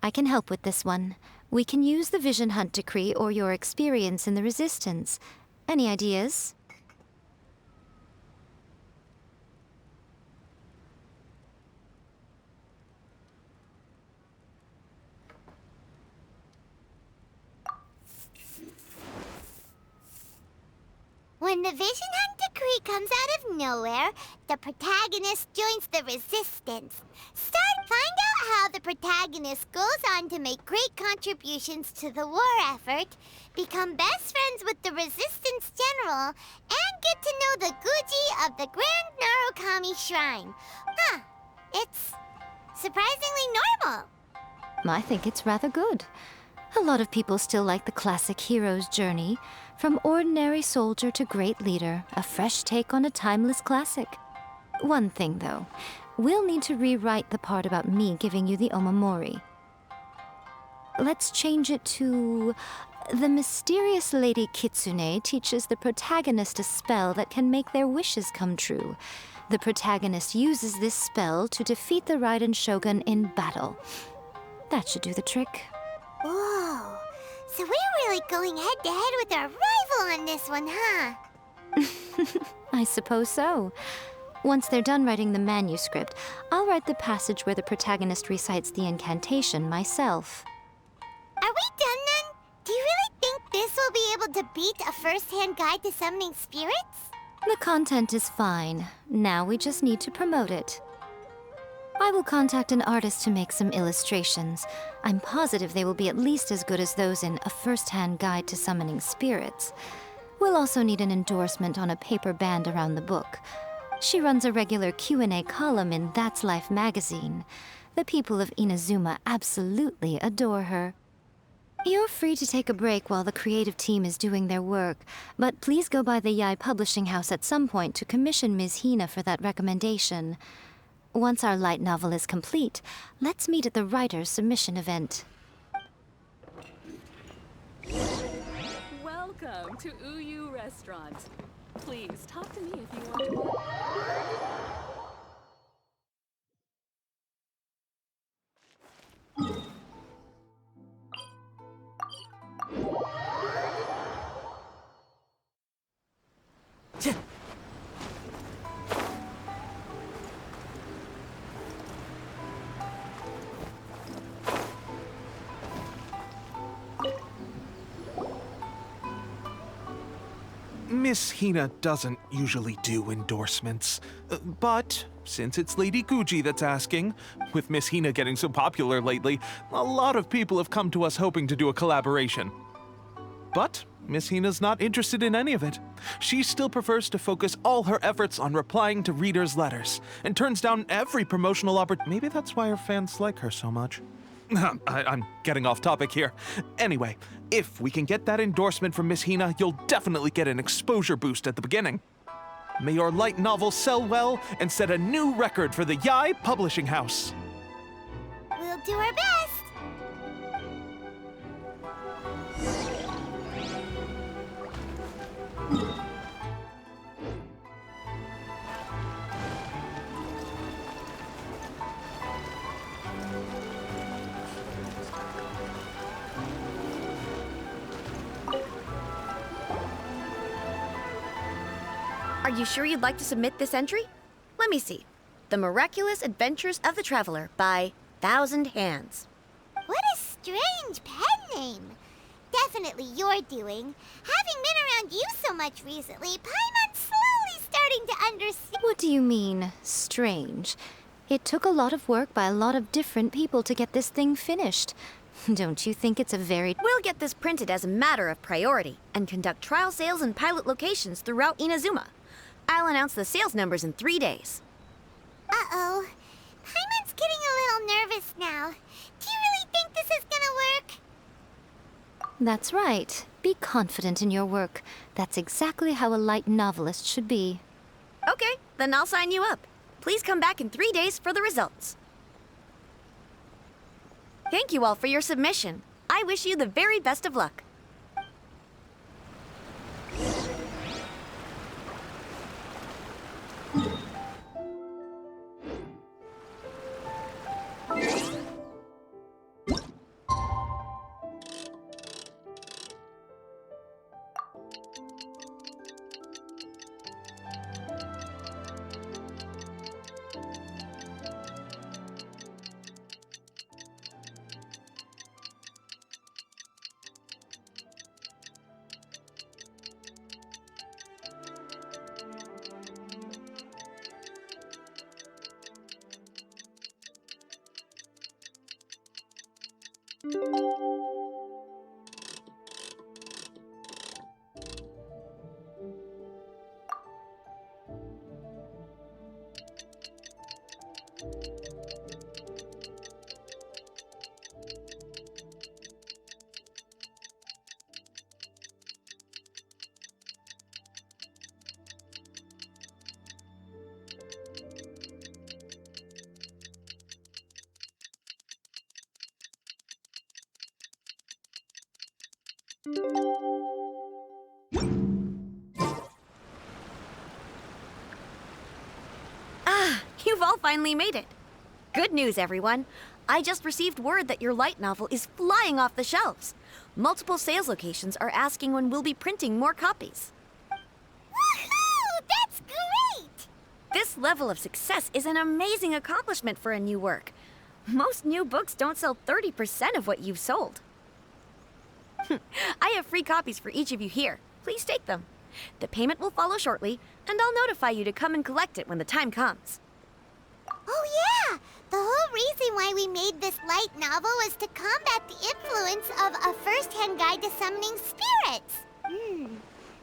I can help with this one. We can use the Vision Hunt Decree or your experience in the Resistance. Any ideas? When the Vision Hunt Decree comes out of nowhere, the protagonist joins the Resistance. Find out how the protagonist goes on to make great contributions to the war effort, become best friends with the Resistance General, and get to know the Guji of the Grand Narakami Shrine. Huh. It's surprisingly normal. I think it's rather good. A lot of people still like the classic hero's journey. From ordinary soldier to great leader, a fresh take on a timeless classic. One thing, though. We'll need to rewrite the part about me giving you the omamori. Let's change it to... The mysterious Lady Kitsune teaches the protagonist a spell that can make their wishes come true. The protagonist uses this spell to defeat the Raiden Shogun in battle. That should do the trick. Whoa. So we're really going head-to-head with our rival on this one, huh? I suppose so. Once they're done writing the manuscript, I'll write the passage where the protagonist recites the incantation myself. Are we done then? Do you really think this will be able to beat a first-hand guide to summoning spirits? The content is fine. Now we just need to promote it. I will contact an artist to make some illustrations. I'm positive they will be at least as good as those in A First-Hand Guide to Summoning Spirits. We'll also need an endorsement on a paper band around the book. She runs a regular Q&A column in That's Life magazine. The people of Inazuma absolutely adore her. You're free to take a break while the creative team is doing their work, but please go by the Yai Publishing House at some point to commission Ms. Hina for that recommendation. Once our light novel is complete, let's meet at the writer's submission event. Welcome to Uyu Restaurant. Please talk to me if you want to. Miss Hina doesn't usually do endorsements, but since it's Lady Guji that's asking, with Miss Hina getting so popular lately, a lot of people have come to us hoping to do a collaboration. But Miss Hina's not interested in any of it. She still prefers to focus all her efforts on replying to readers' letters, and turns down every promotional opportunity. Maybe that's why her fans like her so much. I'm getting off topic here. Anyway, if we can get that endorsement from Miss Hina, you'll definitely get an exposure boost at the beginning. May your light novel sell well and set a new record for the Yai Publishing House. We'll do our best. Are you sure you'd like to submit this entry? Let me see. The Miraculous Adventures of the Traveler by Thousand Hands. What a strange pen name. Definitely your doing. Having been around you so much recently, Paimon's slowly starting to understand. What do you mean, strange? It took a lot of work by a lot of different people to get this thing finished. Don't you think it's a very... We'll get this printed as a matter of priority and conduct trial sales in pilot locations throughout Inazuma. I'll announce the sales numbers in 3 days. Uh-oh. Paimon's getting a little nervous now. Do you really think this is gonna work? That's right. Be confident in your work. That's exactly how a light novelist should be. Okay, then I'll sign you up. Please come back in 3 days for the results. Thank you all for your submission. I wish you the very best of luck. You've all finally made it. Good news, everyone. I just received word that your light novel is flying off the shelves. Multiple sales locations are asking when we'll be printing more copies. Woohoo! That's great! This level of success is an amazing accomplishment for a new work. Most new books don't sell 30% of what you've sold. I have free copies for each of you here. Please take them. The payment will follow shortly, and I'll notify you to come and collect it when the time comes. Oh yeah! The whole reason why we made this light novel was to combat the influence of a first-hand guide to summoning spirits.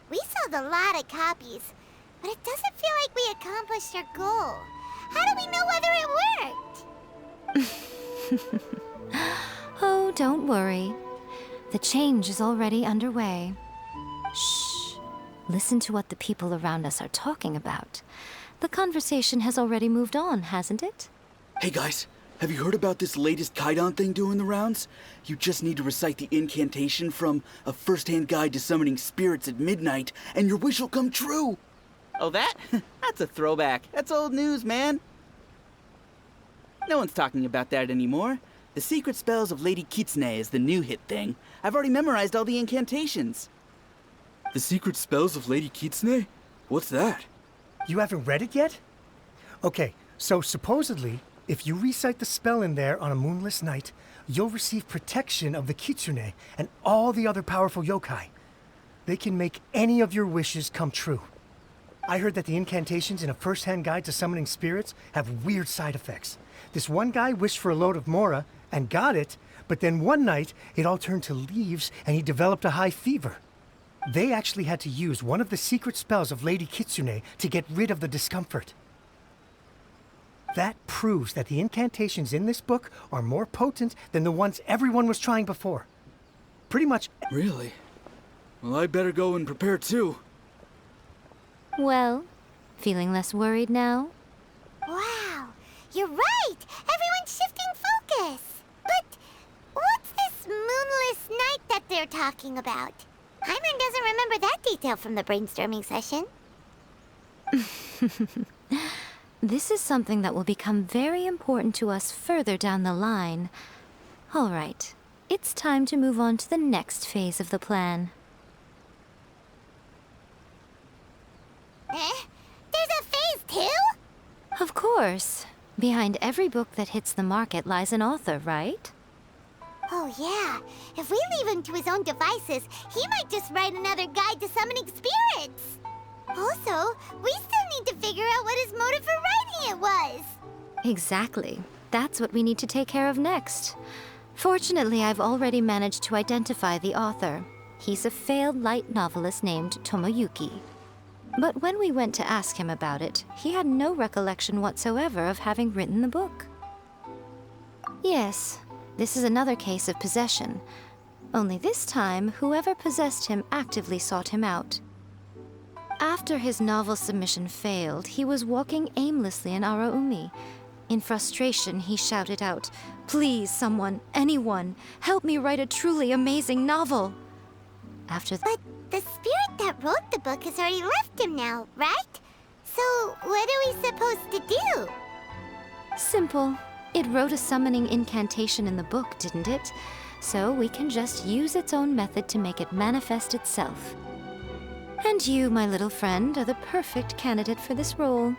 We sold a lot of copies, but it doesn't feel like we accomplished our goal. How do we know whether it worked? Oh, don't worry. The change is already underway. Shh. Listen to what the people around us are talking about. The conversation has already moved on, hasn't it? Hey guys, have you heard about this latest Kaidan thing doing the rounds? You just need to recite the incantation from A First-Hand Guide to Summoning Spirits at midnight, and your wish will come true! Oh, that? That's a throwback. That's old news, man. No one's talking about that anymore. The Secret Spells of Lady Kitsune is the new hit thing. I've already memorized all the incantations. The Secret Spells of Lady Kitsune? What's that? You haven't read it yet? Okay, so supposedly, if you recite the spell in there on a moonless night, you'll receive protection of the Kitsune and all the other powerful yokai. They can make any of your wishes come true. I heard that the incantations in A First-Hand Guide to Summoning Spirits have weird side effects. This one guy wished for a load of mora and got it, but then one night it all turned to leaves and he developed a high fever. They actually had to use one of the secret spells of Lady Kitsune to get rid of the discomfort. That proves that the incantations in this book are more potent than the ones everyone was trying before. Pretty much... Really? Well, I better go and prepare too. Well, feeling less worried now? Wow, you're right! Everyone's shifting focus! But what's this moonless night that they're talking about? Hyman doesn't remember that detail from the brainstorming session. This is something that will become very important to us further down the line. All right, it's time to move on to the next phase of the plan. There's a phase 2? Of course. Behind every book that hits the market lies an author, right? Oh yeah, if we leave him to his own devices, he might just write another guide to summoning spirits. Also, we still need to figure out what his motive for writing it was. Exactly. That's what we need to take care of next. Fortunately, I've already managed to identify the author. He's a failed light novelist named Tomoyuki. But when we went to ask him about it, he had no recollection whatsoever of having written the book. Yes, this is another case of possession. Only this time, whoever possessed him actively sought him out. After his novel submission failed, he was walking aimlessly in Araumi. In frustration, he shouted out, "Please, someone, anyone, help me write a truly amazing novel." After that, But the spirit that wrote the book has already left him now, right? So what are we supposed to do? simple. It wrote a summoning incantation in the book, didn't it? So we can just use its own method to make it manifest itself. And you, my little friend, are the perfect candidate for this role.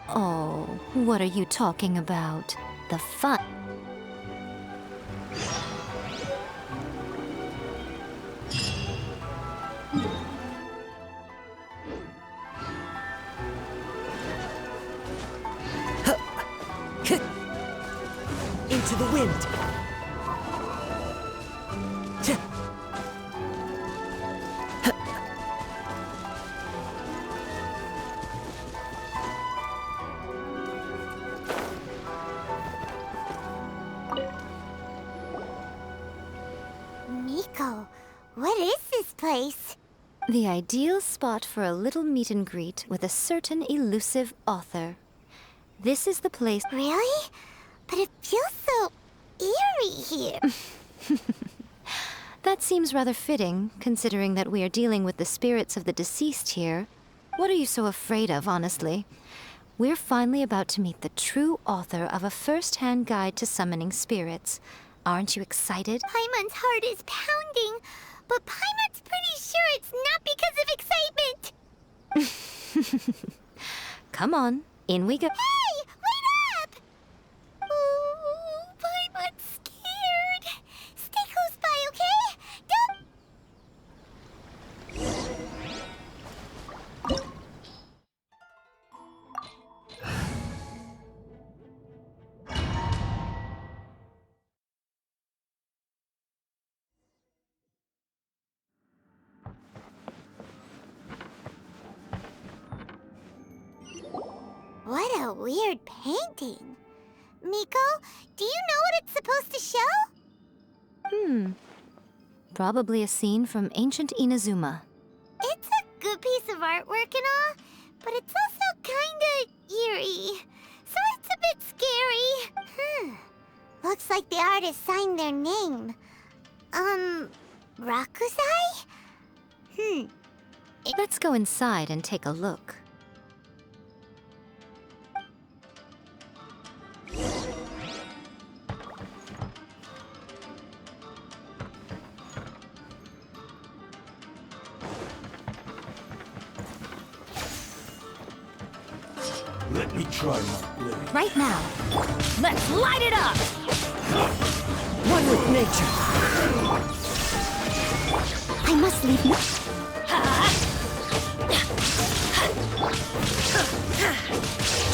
Oh, what are you talking about? The fun. Into the wind. Miko, what is this place? The ideal spot for a little meet and greet with a certain elusive author. This is the place. Really? But it feels so eerie here. That seems rather fitting, considering that we are dealing with the spirits of the deceased here. What are you so afraid of, honestly? We're finally about to meet the true author of a first-hand guide to summoning spirits. Aren't you excited? Paimon's heart is pounding, but Paimon's pretty sure it's not because of excitement. Come on, in we go. Hey, wait up! Oh, Paimon's scared. Stay close by, okay? Don't... What a weird painting. Miko, do you know what it's supposed to show? Probably a scene from ancient Inazuma. It's a good piece of artwork and all, but it's also kinda eerie. So it's a bit scary. Looks like the artist signed their name. Rakusai? Let's go inside and take a look. Let me try my blade. Right now. Let's light it up! One with nature. I must leave now.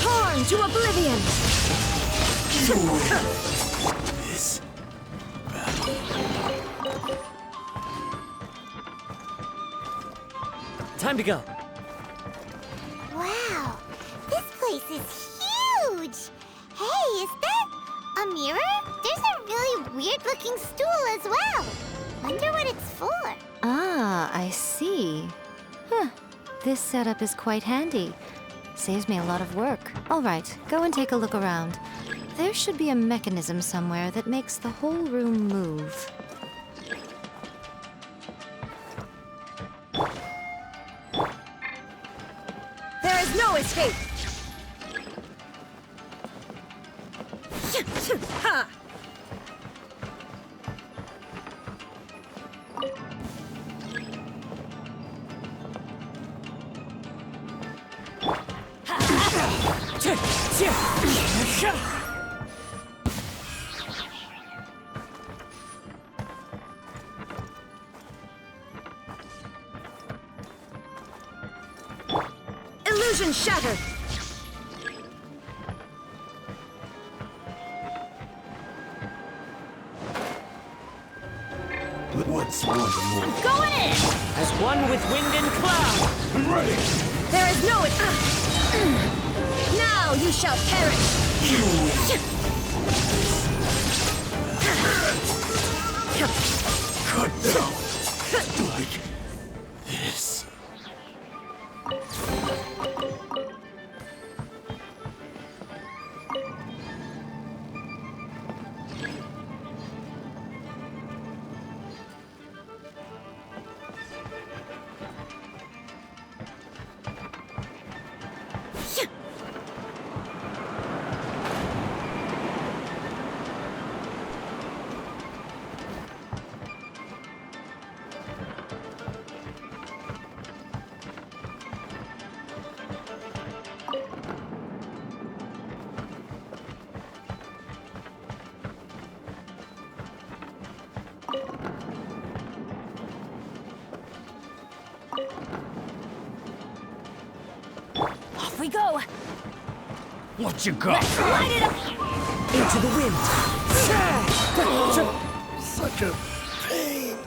Torn to oblivion! This Time to go. Wow, this place is huge. Hey, is that a mirror? There's a really weird-looking stool as well. Wonder what it's for. Ah, I see. This setup is quite handy. Saves me a lot of work. All right, go and take a look around. There should be a mechanism somewhere that makes the whole room move. There is no escape! Ha! Illusion shattered! What's one more? Going in! As one with wind and cloud! I'm ready. There is no Now you shall perish! we go! What you got? Light it up! Into the wind. Such a pain.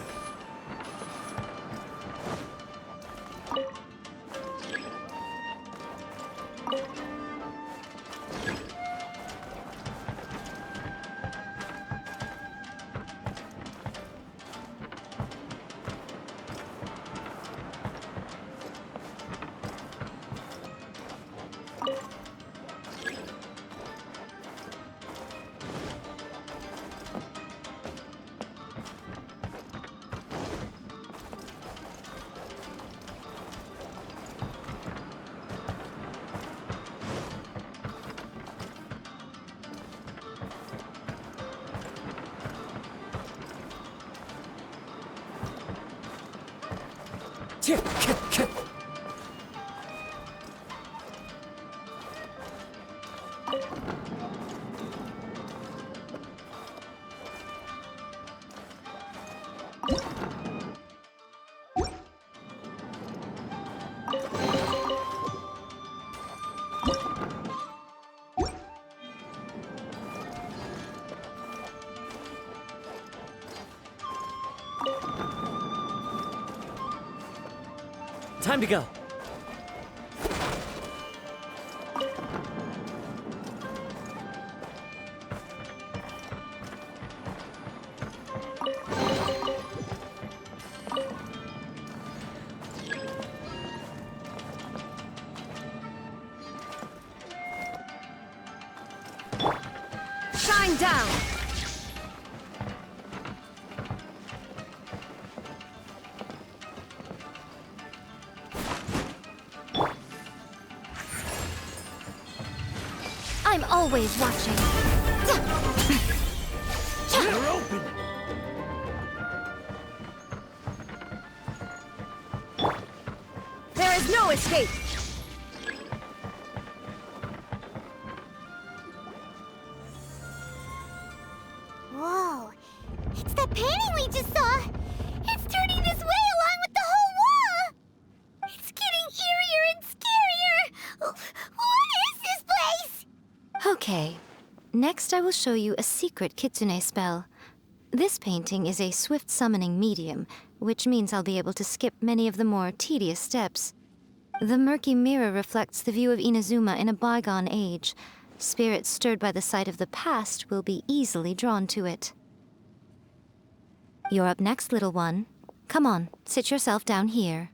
Time to go. Shine down! I'm always watching. You're open. There is no escape! Whoa. It's that painting we just saw. It's turning this way along with the whole wall. It's getting eerier and scarier. What is this place? Okay. Next I will show you a secret Kitsune spell. This painting is a swift summoning medium, which means I'll be able to skip many of the more tedious steps. The murky mirror reflects the view of Inazuma in a bygone age. Spirits stirred by the sight of the past will be easily drawn to it. You're up next, little one. Come on, sit yourself down here.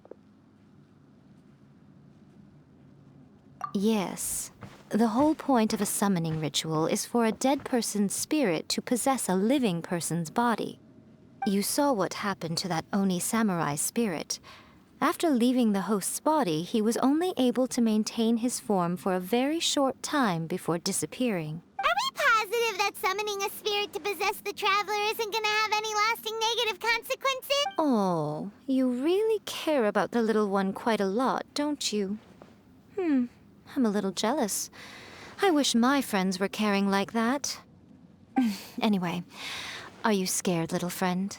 Yes. The whole point of a summoning ritual is for a dead person's spirit to possess a living person's body. You saw what happened to that Oni samurai spirit. After leaving the host's body, he was only able to maintain his form for a very short time before disappearing. Are we positive that summoning a spirit to possess the traveler isn't gonna have any lasting negative consequences? Oh, you really care about the little one quite a lot, don't you? I'm a little jealous. I wish my friends were caring like that. Anyway, are you scared, little friend?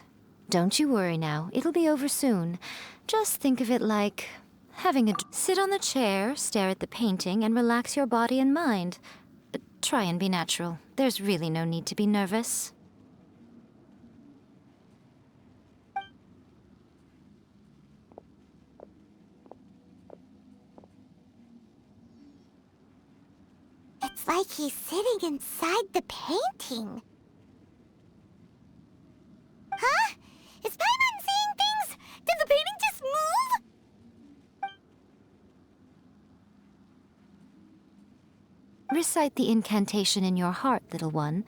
Don't you worry now, it'll be over soon. Just think of it like having a... Sit on the chair, stare at the painting, and relax your body and mind. Try and be natural. There's really no need to be nervous. It's like he's sitting inside the painting. Huh? Is Paimon seeing things? Did the painting just move? Recite the incantation in your heart, little one.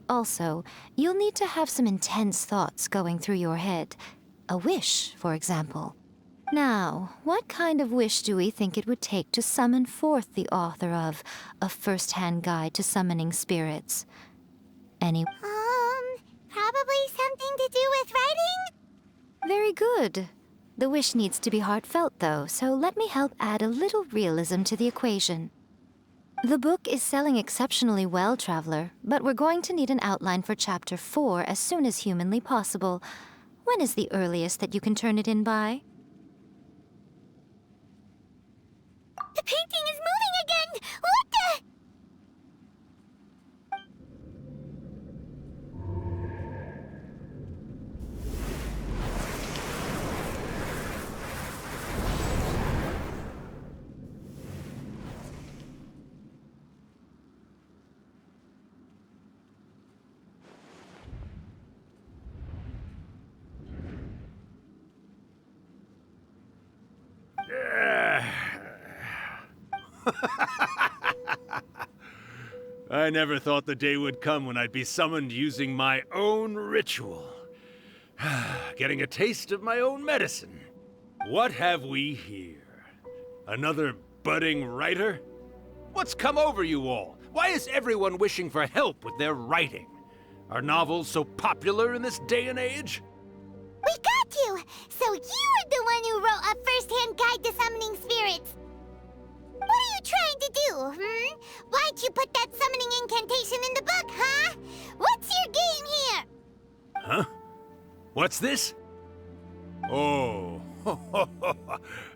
Also, you'll need to have some intense thoughts going through your head. A wish, for example. Now, what kind of wish do we think it would take to summon forth the author of A First-Hand Guide to Summoning Spirits? Any... Probably something to do with writing? Very good. The wish needs to be heartfelt, though, so let me help add a little realism to the equation. The book is selling exceptionally well, Traveler, but we're going to need an outline for Chapter 4 as soon as humanly possible. When is the earliest that you can turn it in by? The painting is moving What the? I never thought the day would come when I'd be summoned using my own ritual. Getting a taste of my own medicine. What have we here? Another budding writer? What's come over you all? Why is everyone wishing for help with their writing? Are novels so popular in this day and age? We got you! So you are the one who wrote a first-hand guide to summoning spirits. What are you trying to do, Why'd you put that summoning incantation in the book, huh? What's your game here? Huh? What's this? Oh,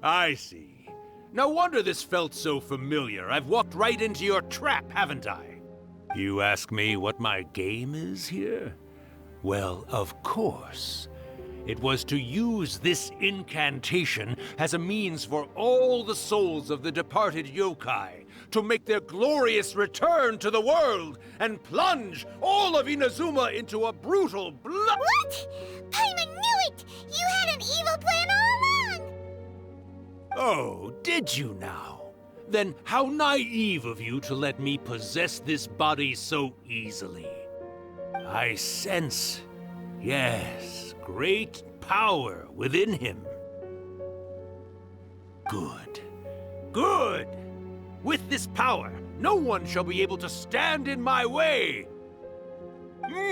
I see. No wonder this felt so familiar. I've walked right into your trap, haven't I? You ask me what my game is here? Well, of course. It was to use this incantation as a means for all the souls of the departed yokai to make their glorious return to the world and plunge all of Inazuma into a brutal blood. What? Paimon knew it! You had an evil plan all along! Oh, did you now? Then how naive of you to let me possess this body so easily. I sense, yes, great power within him. Good. Good! With this power, no one shall be able to stand in my way! Wake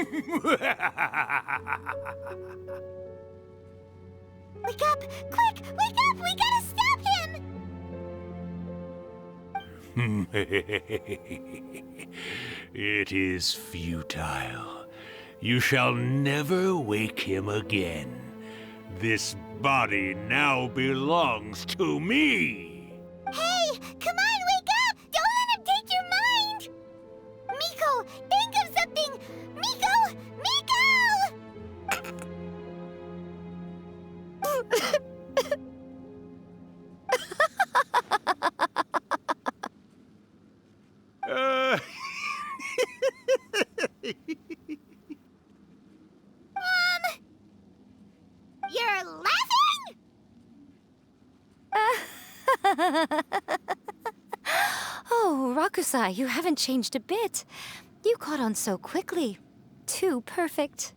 up! Quick! Wake up! We gotta stop him! It is futile. You shall never wake him again. This body now belongs to me! Hey! Come on, wake up! Don't let him take your mind! Miko, think of something! Miko! Miko! You're laughing? Oh, Rakusai, you haven't changed a bit. You caught on so quickly. Too perfect.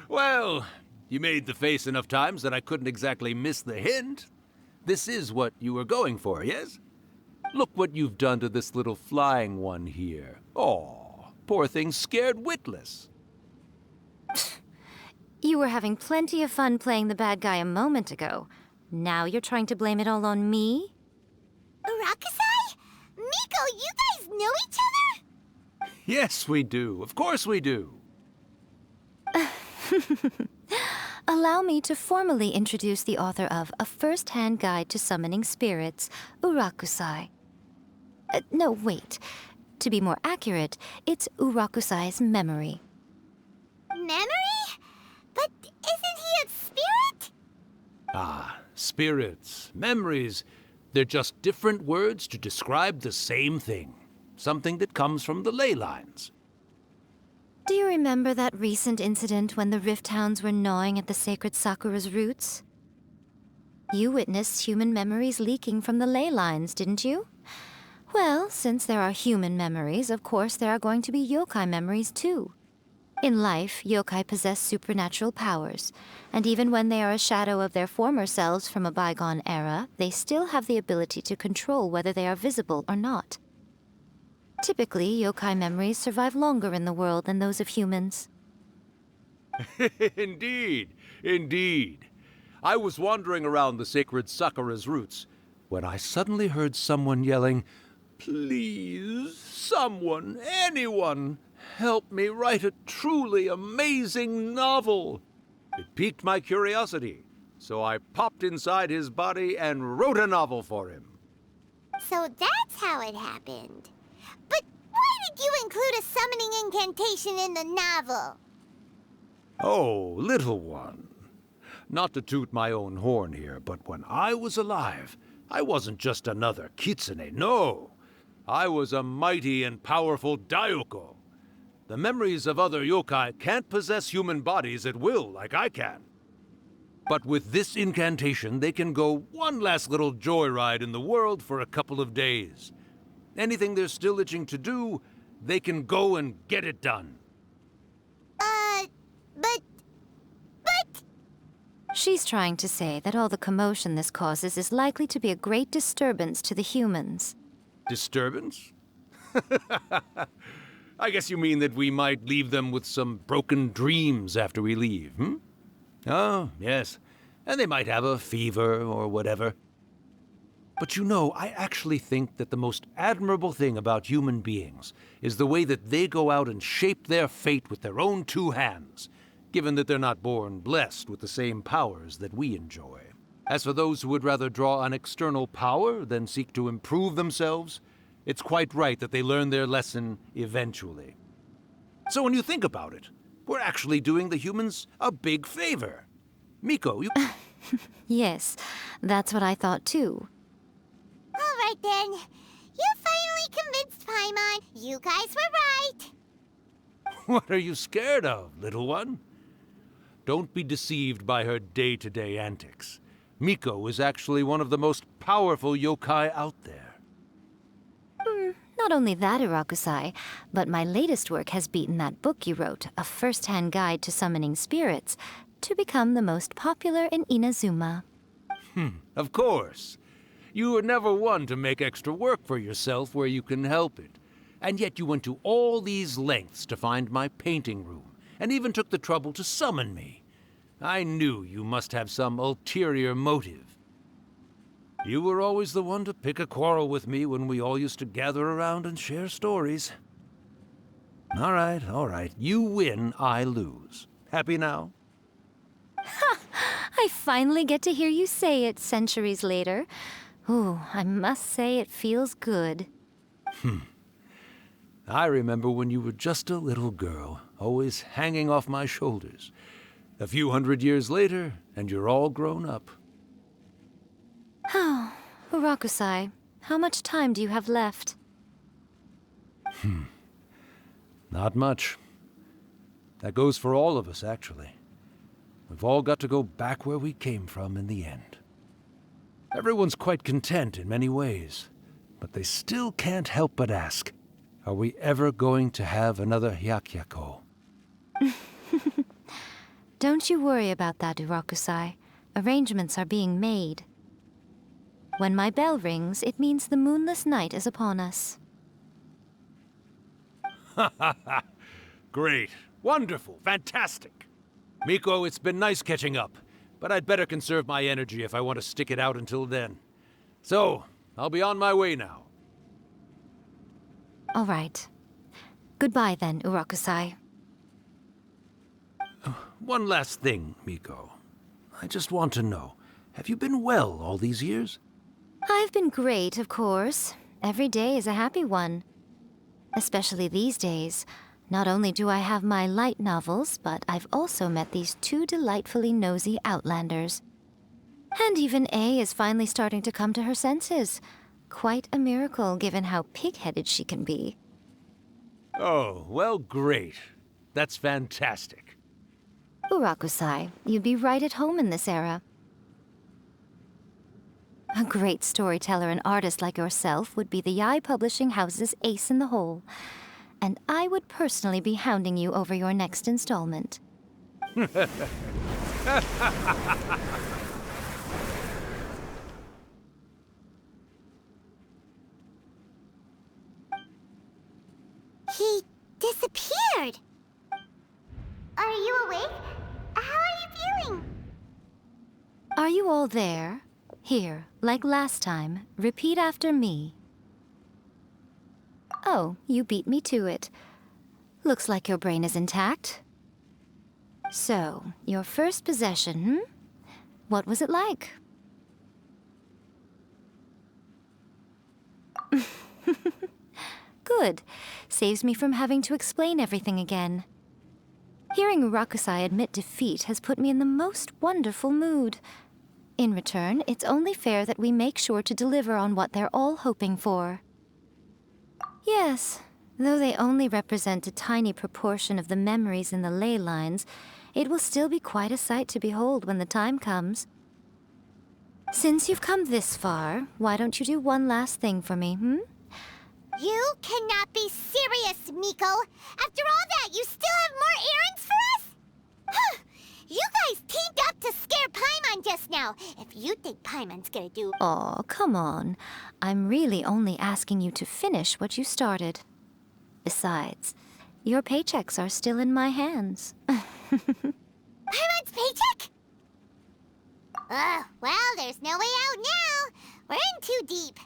Well, you made the face enough times that I couldn't exactly miss the hint. This is what you were going for, yes? Look what you've done to this little flying one here. Aw, poor thing scared witless. You were having plenty of fun playing the bad guy a moment ago. Now you're trying to blame it all on me? Rakusai? Miko, you guys know each other? Yes, we do. Of course we do. Allow me to formally introduce the author of A First-Hand Guide to Summoning Spirits, Urakusai. No, wait. To be more accurate, it's Urakusai's memory. Memory? But isn't he a spirit? Ah, spirits, memories. They're just different words to describe the same thing. Something that comes from the ley lines. Do you remember that recent incident when the Rift Hounds were gnawing at the sacred Sakura's roots? You witnessed human memories leaking from the ley lines, didn't you? Well, since there are human memories, of course there are going to be yokai memories too. In life, yokai possess supernatural powers, and even when they are a shadow of their former selves from a bygone era, they still have the ability to control whether they are visible or not. Typically, yokai memories survive longer in the world than those of humans. Indeed, indeed. I was wandering around the sacred Sakura's roots when I suddenly heard someone yelling, "Please, someone, anyone, help me write a truly amazing novel." It piqued my curiosity, so I popped inside his body and wrote a novel for him. So that's how it happened. But why did you include a summoning incantation in the novel? Oh, little one. Not to toot my own horn here, but when I was alive, I wasn't just another Kitsune, no. I was a mighty and powerful Daiyuko. The memories of other yokai can't possess human bodies at will like I can. But with this incantation, they can go one last little joyride in the world for a couple of days. Anything they're still itching to do, they can go and get it done. But... She's trying to say that all the commotion this causes is likely to be a great disturbance to the humans. Disturbance? I guess you mean that we might leave them with some broken dreams after we leave, hmm? Oh, yes. And they might have a fever or whatever. But you know, I actually think that the most admirable thing about human beings is the way that they go out and shape their fate with their own two hands, given that they're not born blessed with the same powers that we enjoy. As for those who would rather draw on external power than seek to improve themselves, it's quite right that they learn their lesson eventually. So when you think about it, we're actually doing the humans a big favor. Miko, you... Yes, that's what I thought too. All right then. You finally convinced Paimon. You guys were right. What are you scared of, little one? Don't be deceived by her day-to-day antics. Miko is actually one of the most powerful yokai out there. Not only that, Urakusai, but my latest work has beaten that book you wrote, A First-Hand Guide to Summoning Spirits, to become the most popular in Inazuma. Of course. You were never one to make extra work for yourself where you can help it. And yet you went to all these lengths to find my painting room, and even took the trouble to summon me. I knew you must have some ulterior motive. You were always the one to pick a quarrel with me when we all used to gather around and share stories. All right. You win, I lose. Happy now? Ha! I finally get to hear you say it centuries later. Ooh, I must say it feels good. I remember when you were just a little girl, always hanging off my shoulders. A few hundred years later, and you're all grown up. Oh, Urakusai, how much time do you have left? Not much. That goes for all of us, actually. We've all got to go back where we came from in the end. Everyone's quite content in many ways, but they still can't help but ask, are we ever going to have another Hyakyako? Don't you worry about that, Urakusai. Arrangements are being made. When my bell rings, it means the moonless night is upon us. Great. Wonderful. Fantastic. Miko, it's been nice catching up, but I'd better conserve my energy if I want to stick it out until then. So, I'll be on my way now. All right. Goodbye then, Urakusai. One last thing, Miko. I just want to know, have you been well all these years? I've been great, of course. Every day is a happy one. Especially these days. Not only do I have my light novels, but I've also met these two delightfully nosy outlanders. And even A is finally starting to come to her senses. Quite a miracle, given how pig-headed she can be. Oh, well, great. That's fantastic. Urakusai, you'd be right at home in this era. A great storyteller and artist like yourself would be the Yae Publishing House's ace in the hole. And I would personally be hounding you over your next installment. He disappeared. Are you awake? How are you feeling? Are you all there? Here, like last time, repeat after me. Oh, you beat me to it. Looks like your brain is intact. So, your first possession, What was it like? Good. Saves me from having to explain everything again. Hearing Rakusai admit defeat has put me in the most wonderful mood. In return, it's only fair that we make sure to deliver on what they're all hoping for. Yes, though they only represent a tiny proportion of the memories in the ley lines, it will still be quite a sight to behold when the time comes. Since you've come this far, why don't you do one last thing for me, You cannot be serious, Miko! After all that, you still have more errands for us? Huh. You guys teamed up to scare Paimon just now. If you think Paimon's gonna do... Aw, come on. I'm really only asking you to finish what you started. Besides, your paychecks are still in my hands. Paimon's paycheck? Well, there's no way out now. We're in too deep.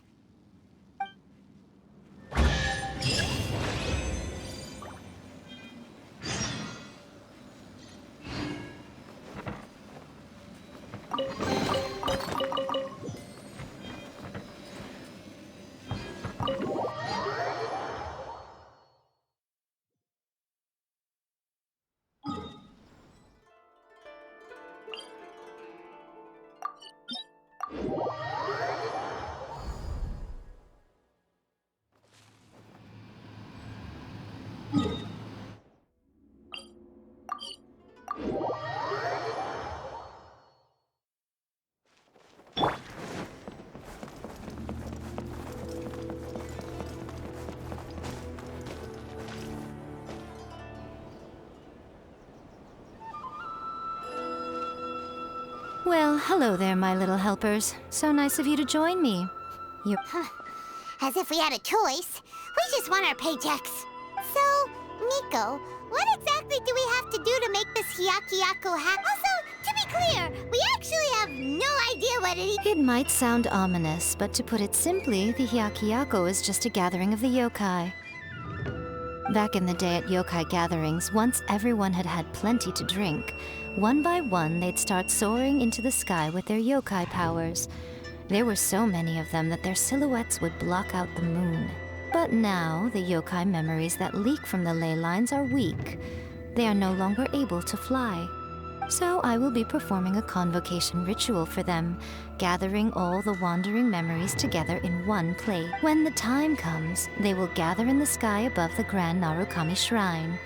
Well, hello there, my little helpers. So nice of you to join me. As if we had a choice. We just want our paychecks. So, Miko, what exactly do we have to do to make this Hyakuyaku happen? Also, to be clear, we actually have no idea what it is. It might sound ominous, but to put it simply, the Hyakuyaku is just a gathering of the yokai. Back in the day at yokai gatherings, once everyone had had plenty to drink, one by one they'd start soaring into the sky with their yokai powers. There were so many of them that their silhouettes would block out the moon. But now, the yokai memories that leak from the ley lines are weak. They are no longer able to fly. So I will be performing a convocation ritual for them, gathering all the wandering memories together in one place. When the time comes, they will gather in the sky above the Grand Narakami Shrine.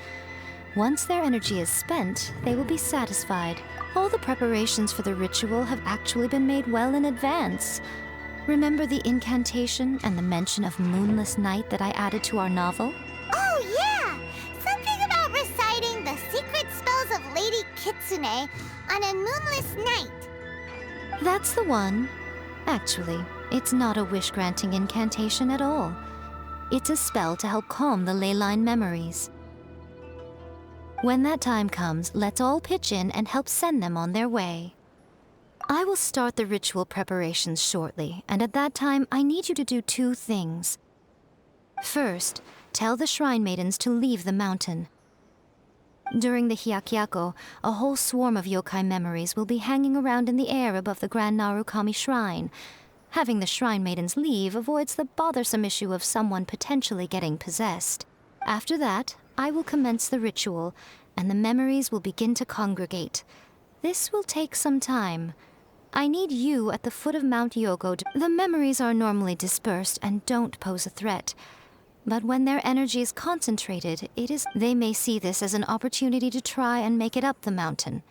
Once their energy is spent, they will be satisfied. All the preparations for the ritual have actually been made well in advance. Remember the incantation and the mention of moonless night that I added to our novel? Oh, yeah! Something about reciting the secret spells of Lady Kitsune on a moonless night. That's the one. Actually, it's not a wish-granting incantation at all. It's a spell to help calm the ley line memories. When that time comes, let's all pitch in and help send them on their way. I will start the ritual preparations shortly, and at that time, I need you to do two things. First, tell the shrine maidens to leave the mountain. During the Hyakuyaku, a whole swarm of yokai memories will be hanging around in the air above the Grand Narukami Shrine. Having the shrine maidens leave avoids the bothersome issue of someone potentially getting possessed. After that, I will commence the ritual, and the memories will begin to congregate. This will take some time. I need you at the foot of Mount Yogo. The memories are normally dispersed and don't pose a threat. But when their energy is concentrated, they may see this as an opportunity to try and make it up the mountain.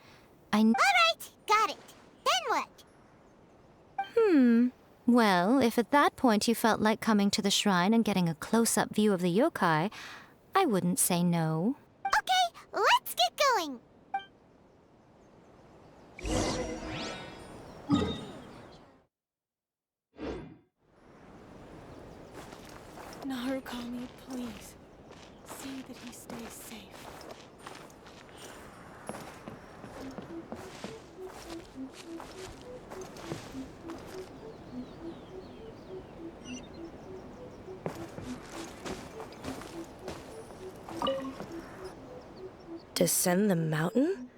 All right, got it. Then what? Well, if at that point you felt like coming to the shrine and getting a close-up view of the yokai, I wouldn't say no. Okay, let's get going. Narakami, please. See that he stays safe. Descend the mountain?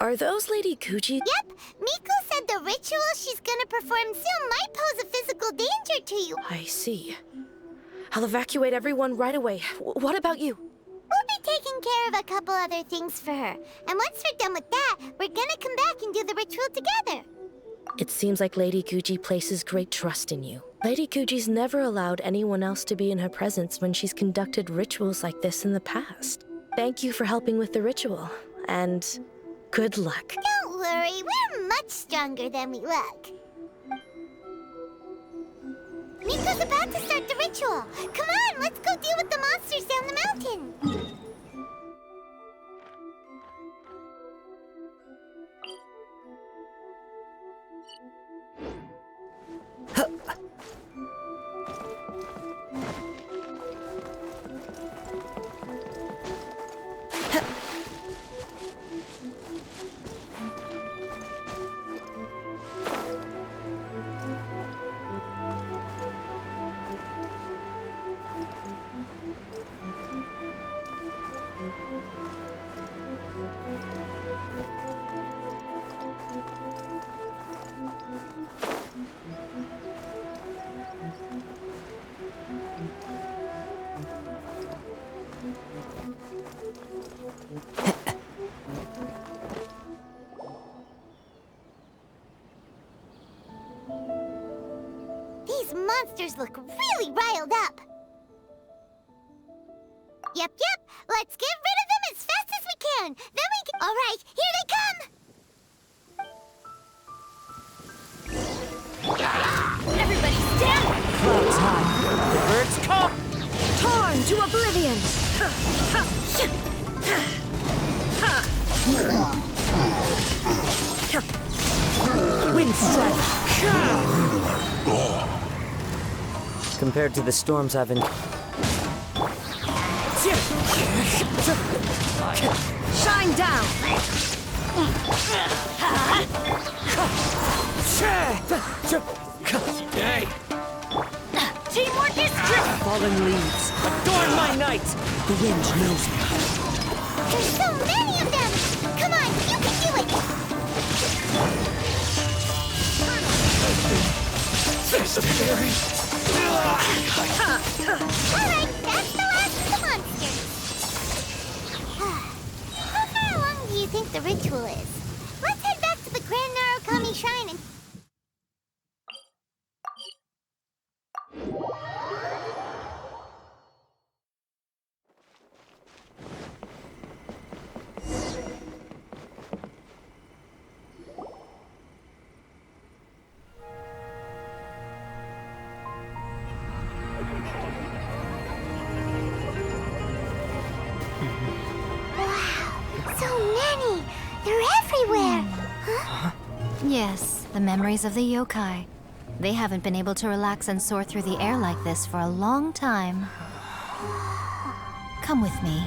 Are those Lady Kuji? Yep, Miko said the ritual she's gonna perform soon might pose a physical danger to you. I see. I'll evacuate everyone right away. What about you? We'll be taking care of a couple other things for her. And once we're done with that, we're gonna come back and do the ritual together. It seems like Lady Guji places great trust in you. Lady Guji's never allowed anyone else to be in her presence when she's conducted rituals like this in the past. Thank you for helping with the ritual, and good luck. Don't worry, we're much stronger than we look. Miko's about to start the ritual. Come on, let's go deal with the monsters down the mountain. These monsters look really riled up. Yep. Let's get rid of them as fast as we can. Then we can... All right, here they come. Everybody stand! Clouds high. The birds come. Torn to oblivion! Wind strike. Compared to the storms I've been... Shine down! Hey! Teamwork is true! Fallen leaves, adorn my night! The wind knows me. There's so many of them. Come on, you can do it. All right, that's the last of the monsters. How far along do you think the ritual is? Let's head back to the Grand Narakami Shrine and... So many! They're everywhere! Huh? Yes, the memories of the yokai. They haven't been able to relax and soar through the air like this for a long time. Come with me.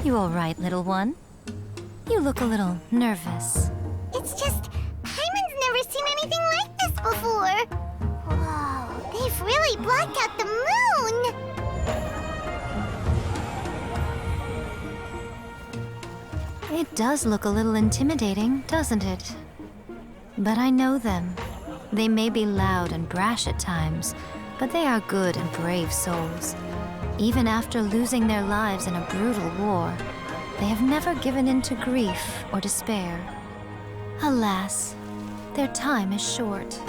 You all right, little one? You look a little nervous. It's just... Hyman's never seen anything like this before! Whoa, they've really blocked out the moon! It does look a little intimidating, doesn't it? But I know them. They may be loud and brash at times, but they are good and brave souls. Even after losing their lives in a brutal war, they have never given in to grief or despair. Alas, their time is short.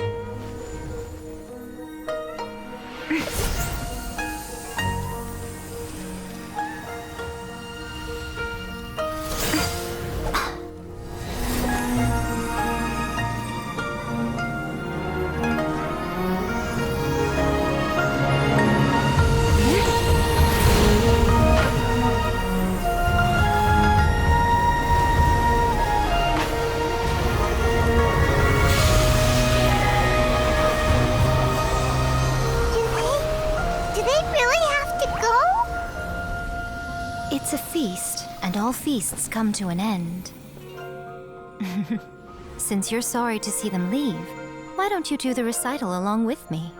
It's a feast, and all feasts come to an end. Since you're sorry to see them leave, why don't you do the recital along with me?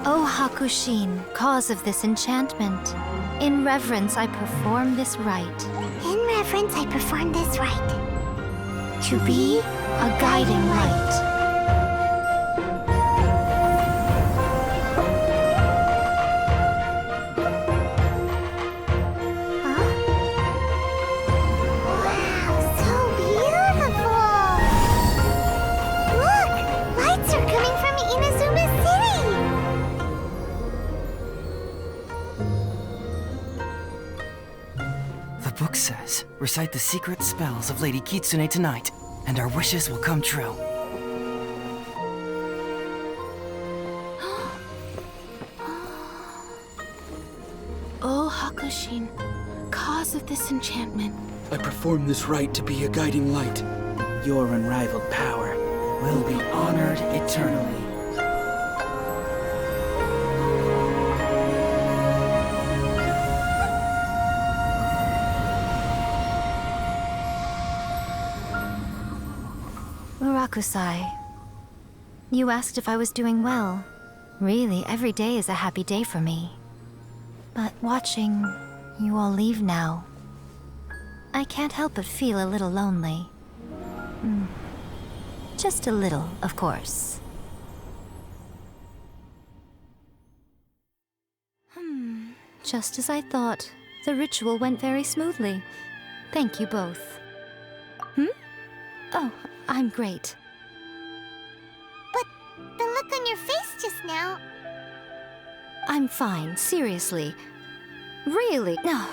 O Hakushin, cause of this enchantment, In reverence, I perform this rite. In reverence, I perform this rite. To be a guiding light. The book says, recite the secret spells of Lady Kitsune tonight, and our wishes will come true. Oh, Hakushin, cause of this enchantment. I perform this rite to be a guiding light. Your unrivaled power Will be honored eternally. Murakusai, you asked if I was doing well. Really, every day is a happy day for me. But watching you all leave now, I can't help but feel a little lonely. Just a little, of course. Just as I thought, the ritual went very smoothly. Thank you both. Oh, I'm great. But the look on your face just now... I'm fine, seriously. Really, no.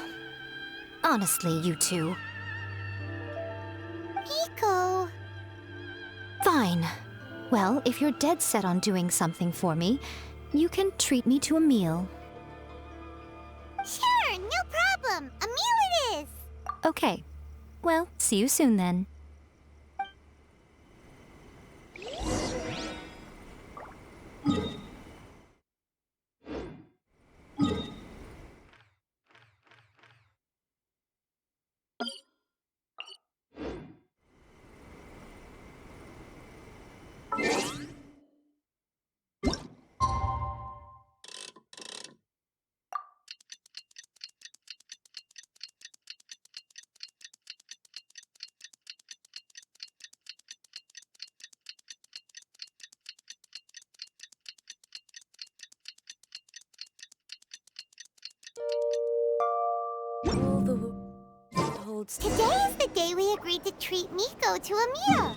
Honestly, you two. Miko... Fine. Well, if you're dead set on doing something for me, you can treat me to a meal. Sure, no problem. A meal it is. Okay. Well, see you soon then. Today is the day we agreed to treat Miko to a meal.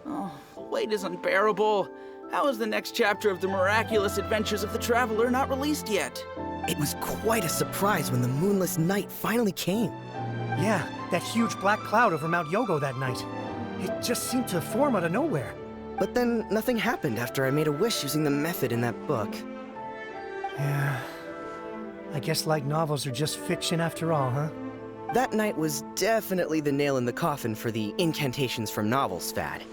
Oh, the wait is unbearable. How is the next chapter of the miraculous adventures of the traveler not released yet? It was quite a surprise when the moonless night finally came. Yeah, that huge black cloud over Mount Yogo that night. It just seemed to form out of nowhere. But then nothing happened after I made a wish using the method in that book. Yeah. I guess light novels are just fiction after all, huh? That night was definitely the nail in the coffin for the incantations from novels fad.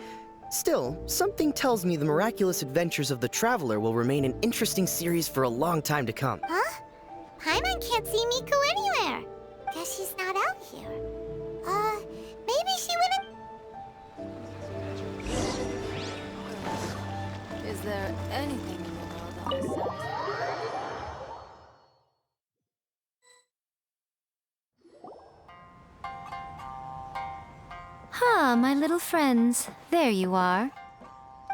Still, something tells me the miraculous adventures of the traveler will remain an interesting series for a long time to come. Huh? Paimon can't see Miko anywhere. Guess she's not out here. Maybe she went in... Is there anything in the world that is satisfying? Ah, my little friends. There you are.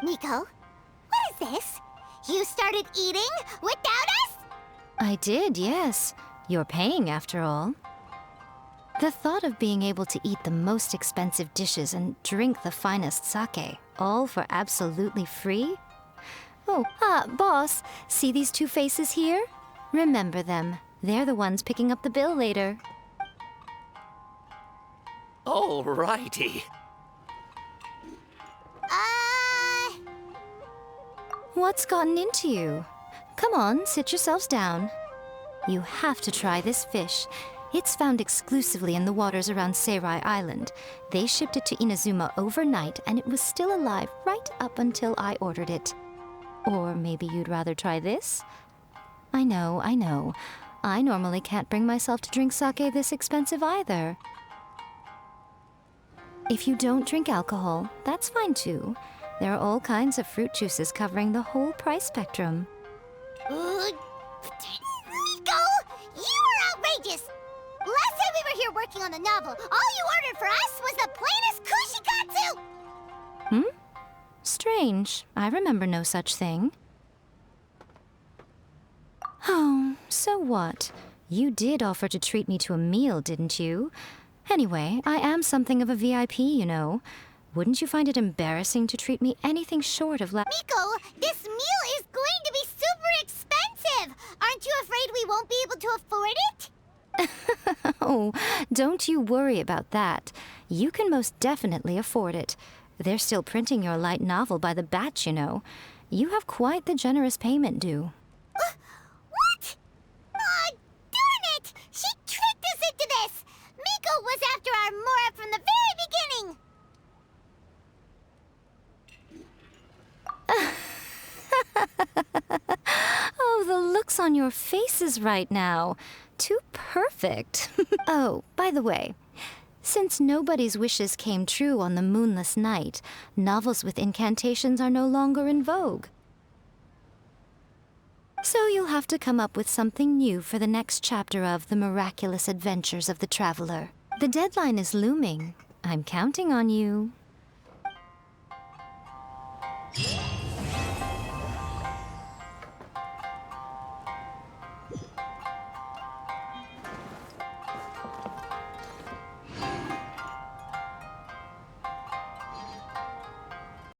Miko, what is this? You started eating without us? I did, yes. You're paying after all. The thought of being able to eat the most expensive dishes and drink the finest sake, all for absolutely free? Oh, boss, see these two faces here? Remember them. They're the ones picking up the bill later. Alrighty. What's gotten into you? Come on, sit yourselves down. You have to try this fish. It's found exclusively in the waters around Seirai Island. They shipped it to Inazuma overnight, and it was still alive right up until I ordered it. Or maybe you'd rather try this? I know. I normally can't bring myself to drink sake this expensive either. If you don't drink alcohol, that's fine too. There are all kinds of fruit juices covering the whole price spectrum. Miko! You are outrageous! Last time we were here working on the novel, all you ordered for us was the plainest kushikatsu! Strange. I remember no such thing. Oh, so what? You did offer to treat me to a meal, didn't you? Anyway, I am something of a VIP, you know. Wouldn't you find it embarrassing to treat me anything short of Miko, this meal is going to be super expensive! Aren't you afraid we won't be able to afford it? Oh, don't you worry about that. You can most definitely afford it. They're still printing your light novel by the batch, you know. You have quite the generous payment due. What? Oh, darn it! She tricked us into this! Miko was after our Mora from the very beginning! Oh, the looks on your faces right now. Too perfect. Oh, by the way, since nobody's wishes came true on the moonless night, novels with incantations are no longer in vogue. So you'll have to come up with something new for the next chapter of The Miraculous Adventures of the Traveler. The deadline is looming. I'm counting on you.